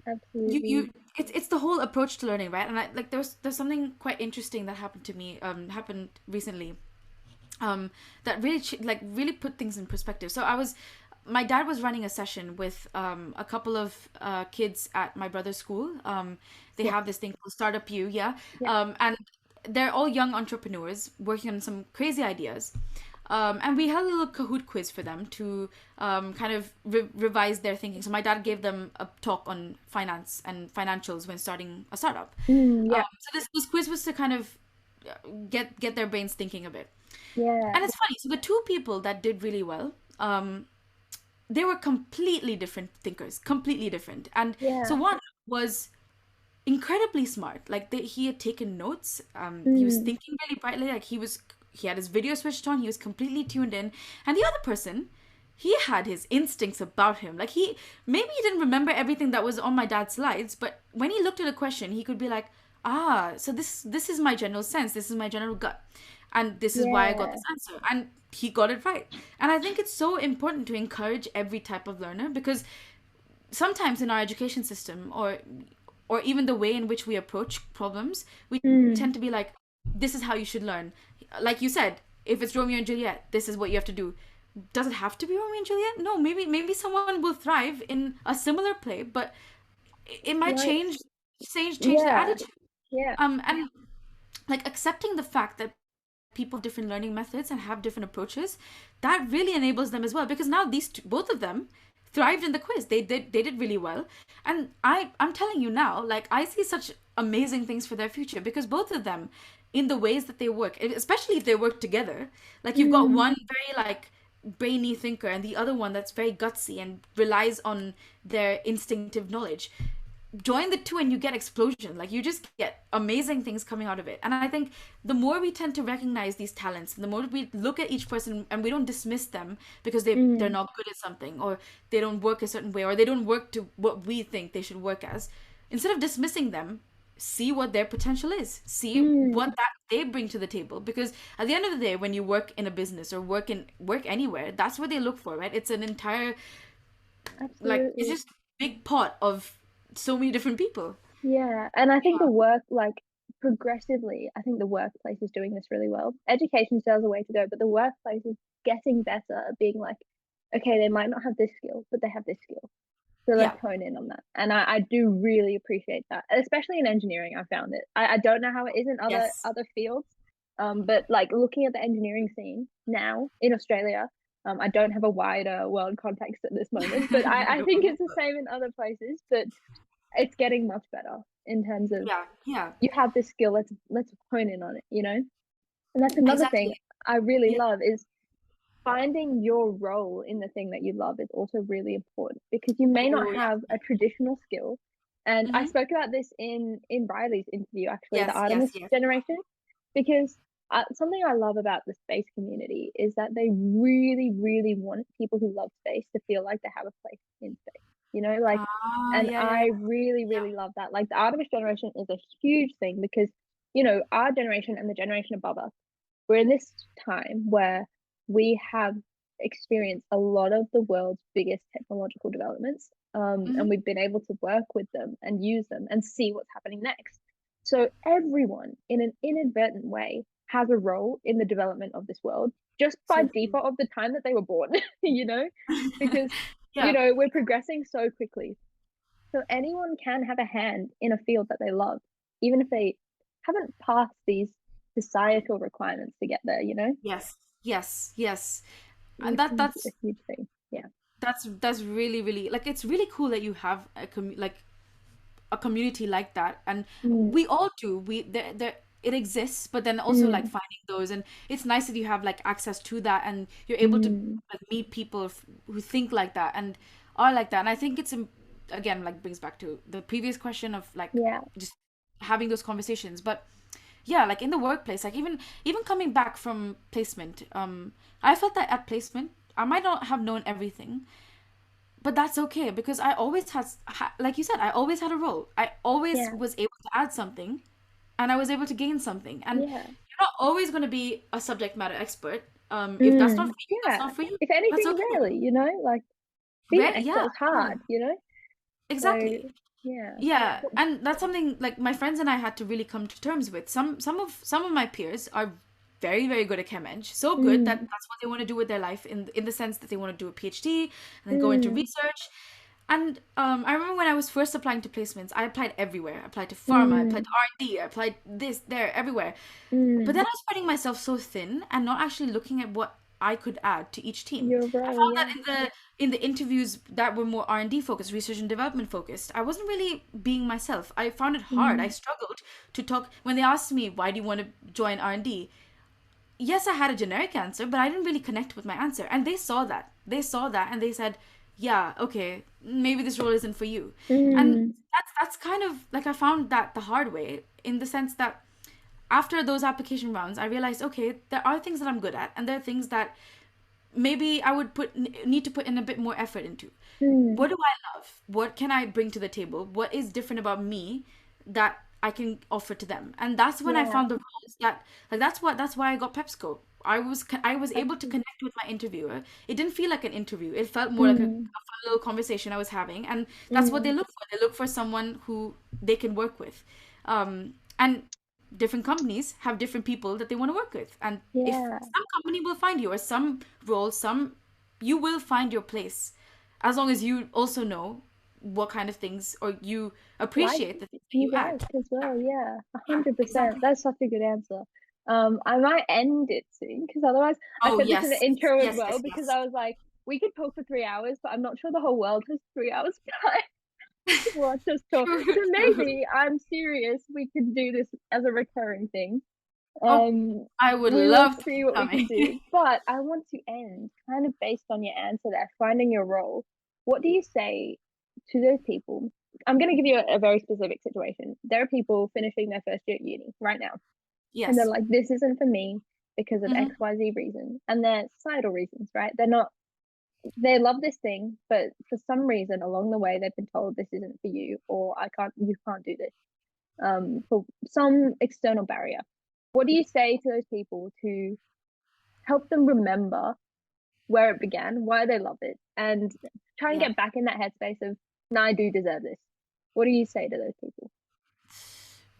absolutely. it's the whole approach to learning, right? And I like there's something quite interesting that happened to me happened recently, that really like really put things in perspective. So my dad was running a session with a couple of kids at my brother's school. They Yeah, have this thing called Startup U, yeah. yeah. And they're all young entrepreneurs working on some crazy ideas. And we had a little Kahoot quiz for them to kind of revise their thinking. So my dad gave them a talk on finance and financials when starting a startup. Yeah, So this quiz was to kind of get their brains thinking a bit. yeah, And it's funny. So the two people that did really well, they were completely different thinkers, completely different. And so yeah. one was incredibly smart. Like he had taken notes. He was Mm, thinking really brightly. Like he had his video switched on. He was completely tuned in. And the other person, he had his instincts about him. Like maybe he didn't remember everything that was on my dad's slides, but when he looked at a question, he could be like, ah, so this is my general sense. This is my general gut. And this is why I got yeah. this answer. And he got it right. And I think it's so important to encourage every type of learner because sometimes in our education system or even the way in which we approach problems, we Mm, tend to be like, this is how you should learn. Like you said, if it's Romeo and Juliet, this is what you have to do. Does it have to be Romeo and Juliet? No, maybe someone will thrive in a similar play, but it might like, change the yeah, attitude. yeah. And like accepting the fact that people have different learning methods and have different approaches, that really enables them as well because now both of them thrived in the quiz. They did really well. And I'm telling you now, like I see such amazing things for their future because both of them, in the ways that they work, especially if they work together, like you've got Mm, one very like brainy thinker and the other one that's very gutsy and relies on their instinctive knowledge. Join the two and you get explosion. Like you just get amazing things coming out of it. And I think the more we tend to recognize these talents, the more we look at each person and we don't dismiss them because they're mm, not good at something or they don't work a certain way or they don't work to what we think they should work as. Instead of dismissing them, see what their potential is. See mm, what that they bring to the table. Because at the end of the day, when you work in a business or work anywhere, that's what they look for, right? It's an entire like it's absolutely. just a big pot of so many different people. Yeah, and I think the work, like progressively, I think the workplace is doing this really well. Education still has a way to go, but the workplace is getting better at being like, okay, they might not have this skill, but they have this skill. So let's Yeah. hone in on that. And I do really appreciate that, especially in engineering. I found it. I don't know how it is in Yes. other fields, but like looking at the engineering scene now in Australia, I don't have a wider world context at this moment, but I No think problem. it's the same in other places. But it's getting much better in terms of Yeah. Yeah. you have this skill. Let's hone in on it. You know, and that's another thing Exactly. I really Yeah. love is finding your role in the thing that you love is also really important because you may not Oh, yeah. have a traditional skill. And I Mm-hmm. spoke about this in Riley's interview, actually, the Yes. Yes. Artemis Yes. generation, because something I love about the space community is that they really, really want people who love space to feel like they have a place in space. You know, like, Ah. and Yeah. Yeah. I really, Yeah. really love that. Like, the Artemis generation is a huge thing because, you know, our generation and the generation above us, we're in this time where we have experienced a lot of the world's biggest technological developments, Mm-hmm. and we've been able to work with them and use them and see what's happening next. So everyone, in an inadvertent way, has a role in the development of this world just by So true. default of the time that they were born, you know, because you Yeah. know we're progressing so quickly. So anyone can have a hand in a field that they love, even if they haven't passed these. societal requirements to get there, you know, Yes, yes, yes. And which is a huge thing. Yeah. that's really really like it's really cool that you have like a community like that, and Mm, we all do. We there it exists, but then also like mm, finding those, and it's nice that you have like access to that, and you're able to mm. like meet people who think like that and are like that. And I think it's again like brings back to the previous question of like Yeah. just having those conversations. But yeah, like in the workplace, like even coming back from placement, I felt that at placement I might not have known everything, but that's okay because I always like you said, I always had a role. I always Yeah. was able to add something, and I was able to gain something. And Yeah. you're not always going to be a subject matter expert. If that's not Mm. for you, that's Yeah. not for you. If That's anything, okay. rarely, you know, like being an expert Yeah, is hard, you know? So, exactly. yeah. Yeah, and that's something like my friends and I had to really come to terms with. Some of my peers are very very good at chem eng, so good that Mm, that's what they want to do with their life in the sense that they want to do a PhD and then go into mm, research. And I remember when I was first applying to placements, I applied everywhere. I applied to pharma, I applied mm, to R&D, I applied this, there, everywhere. But then mm. I was spreading myself so thin and not actually looking at what I could add to each team. Your I role, found that yeah. in the interviews that were more R&D focused, research and development focused, I wasn't really being myself. I found it hard. I Mm, struggled to talk when they asked me why do you want to join R&D. Yes, I had a generic answer, but I didn't really connect with my answer. And they saw that. They saw that and they said, yeah, okay, maybe this role isn't for you. And mm. that's kind of like I found that the hard way in the sense that after those application rounds, I realized, okay, there are things that I'm good at, and there are things that maybe I would need to put in a bit more effort into. Mm, What do I love? What can I bring to the table? What is different about me that I can offer to them? And that's when I yeah, found the roles that like that's why I got PepsiCo. I was able to exactly. connect with my interviewer. It didn't feel like an interview. It felt more like a Mm, fun little conversation I was having, and that's what they mm, look for. They look for someone who they can work with, and different companies have different people that they want to work with. And if yeah, some company will find you, or some role, some you will find your place, as long as you also know what kind of things or you like appreciate the things that you you add. like as well, yeah, a Yeah, hundred percent. exactly. That's such a good answer. I might end it soon because otherwise, I Oh said this in yes, the intro as yes, well yes, because yes. I was like, we could talk for 3 hours, but I'm not sure the whole world has 3 hours time to watch us talk. True, So true. maybe I'm serious. We could do this as a recurring thing. Oh, I would We will love to see keep what we can coming. do. But I want to end kind of based on your answer there, finding your role. What do you say to those people? I'm going to give you a very specific situation. There are people finishing their first year at uni right now, and they're Yes. like, this isn't for me because of Mm-hmm. XYZ reason. And they're societal reasons, right? They're not, they love this thing, but for some reason along the way, they've been told this isn't for you, or you can't do this for some external barrier. What do you say to those people to help them remember where it began, why they love it, and try and Yeah. get back in that headspace of, no, I do deserve this? What do you say to those people?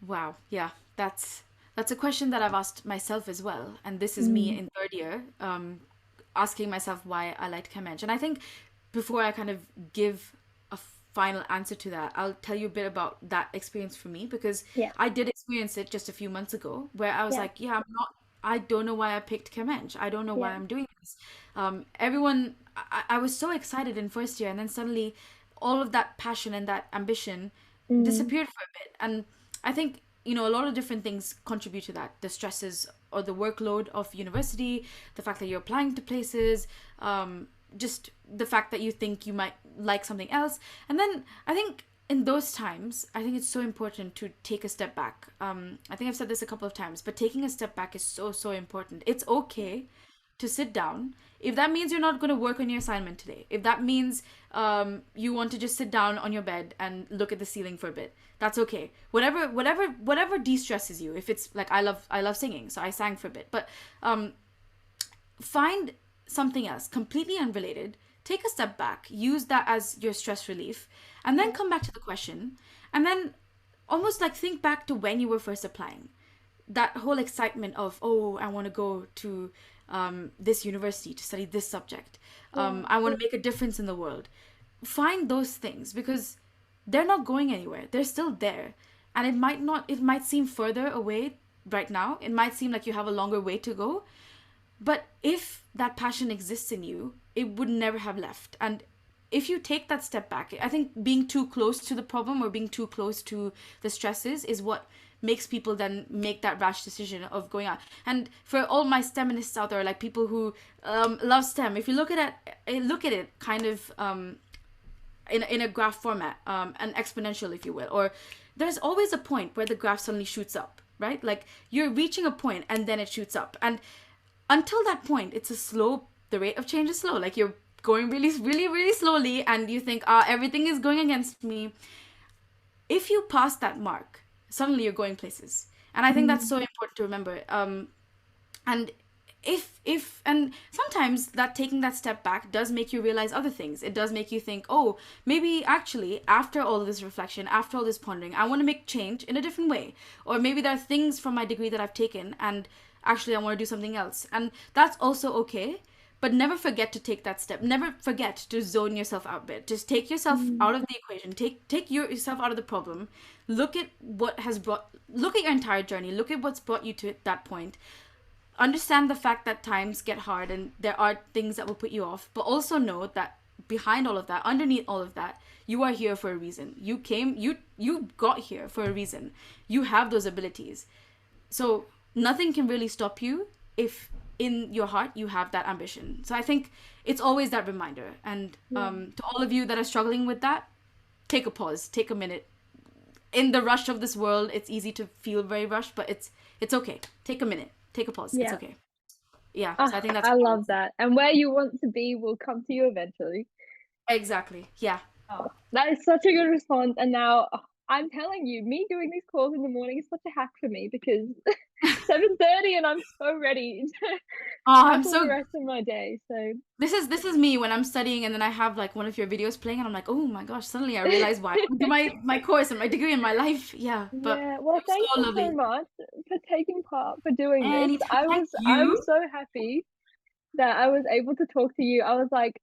Wow. Yeah. That's a question that I've asked myself as well. And this is me Mm, in third year, asking myself why I liked Chem-Eng. And I think before I kind of give a final answer to that, I'll tell you a bit about that experience for me because yeah, I did experience it just a few months ago where I was yeah, like, yeah, I don't know why I picked Chem-Eng. I don't know why yeah. I'm doing this. I was so excited in first year, and then suddenly all of that passion and that ambition Mm, disappeared for a bit. And I think, a lot of different things contribute to that. The stresses or the workload of university, the fact that you're applying to places, just the fact that you think you might like something else. And then I think in those times, I think it's so important to take a step back. I think I've said this a couple of times, but taking a step back is so, so important. It's okay to sit down. If that means you're not going to work on your assignment today, if that means you want to just sit down on your bed and look at the ceiling for a bit, that's okay. Whatever de-stresses you. If it's like I love singing, so I sang for a bit, but find something else completely unrelated. Take a step back, use that as your stress relief, and then yeah, come back to the question, and then almost like think back to when you were first applying, that whole excitement of, oh, I want to go to this university to study this subject. yeah, I want to make a difference in the world. Find those things because they're not going anywhere. They're still there, and it might seem further away right now. It might seem like you have a longer way to go, but if that passion exists in you, it would never have left. And if you take that step back, I think being too close to the problem or being too close to the stresses is what makes people then make that rash decision of going out. And for all my STEMists out there, like people who love STEM, if you look at it kind of in a graph format, an exponential, if you will, or there's always a point where the graph suddenly shoots up, right? Like you're reaching a point and then it shoots up. And until that point, it's a slow, the rate of change is slow. Like you're going really, really, really slowly and you think, everything is going against me. If you pass that mark, suddenly you're going places. And I think that's so important to remember. And and sometimes that taking that step back does make you realize other things. It does make you think, oh, maybe actually after all this reflection, after all this pondering, I want to make change in a different way. Or maybe there are things from my degree that I've taken and actually I want to do something else. And that's also okay. But never forget to take that step. Never forget to zone yourself out a bit. Just take yourself out of the equation. Take yourself out of the problem. Look at look at your entire journey. Look at what's brought you to that point. Understand the fact that times get hard and there are things that will put you off, but also know that behind all of that, underneath all of that, you are here for a reason. You got here for a reason. You have those abilities. So nothing can really stop you if in your heart you have that ambition. So I think it's always that reminder. And to all of you that are struggling with that, take a pause, take a minute. In the rush of this world, it's easy to feel very rushed, but it's okay. Take a minute. Take a pause. Yeah. It's okay. Yeah. So I think that's. I love that. And where you want to be will come to you eventually. Exactly. Yeah. Oh, that is such a good response. And now I'm telling you, me doing these calls in the morning is such a hack for me because 7:30 and I'm so ready to tackle the rest of my day. So this is me when I'm studying and then I have like one of your videos playing and I'm like, oh my gosh, suddenly I realize why I do my course and my degree in my life. Yeah. But yeah, well, thank you so much for taking part, for doing this. I'm so happy that I was able to talk to you. I was like,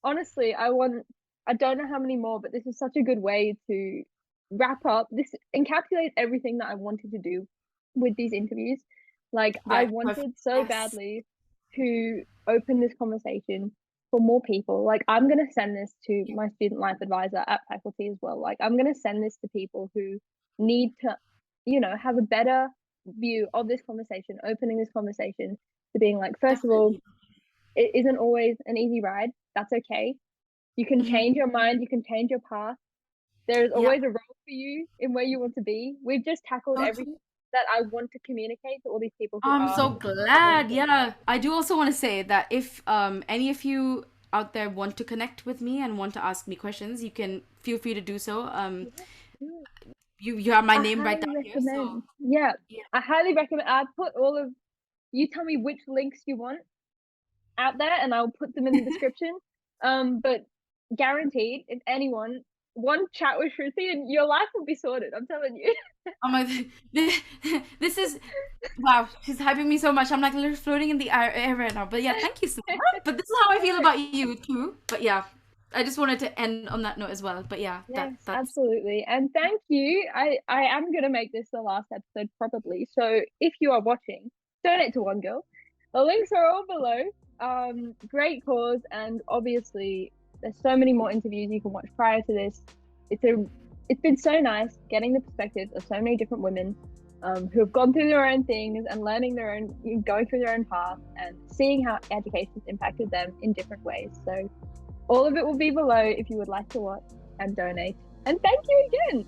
honestly, I don't know how many more, but this is such a good way to wrap up. This encapsulates everything that I wanted to do with these interviews. Like I wanted so badly to open this conversation for more people. Like I'm going to send this to my student life advisor at faculty as well. Like I'm going to send this to people who need to, have a better view of this conversation, opening this conversation to being like, first of all, it isn't always an easy ride. That's okay. You can change your mind. You can change your path. There is always a role for you in where you want to be. We've just tackled everything that I want to communicate to all these people who I'm so glad. Yeah. I do also want to say that if any of you out there want to connect with me and want to ask me questions, you can feel free to do so. You have my name right down here. So yeah, I highly recommend. I'll put you tell me which links you want out there and I'll put them in the description. But guaranteed, if anyone, one chat with Shruthi and your life will be sorted. I'm telling you. Oh my! This is wow. She's hyping me so much. I'm like literally floating in the air right now. But yeah, thank you so much. But this is how I feel about you too. But yeah, I just wanted to end on that note as well. But yeah, yes, that's absolutely. And thank you. I am gonna make this the last episode probably. So if you are watching, donate to One Girl. The links are all below. Great cause, and obviously there's so many more interviews you can watch prior to this. It's been so nice getting the perspectives of so many different women who have gone through their own things and going through their own path and seeing how education's impacted them in different ways. So all of it will be below if you would like to watch and donate. And thank you again.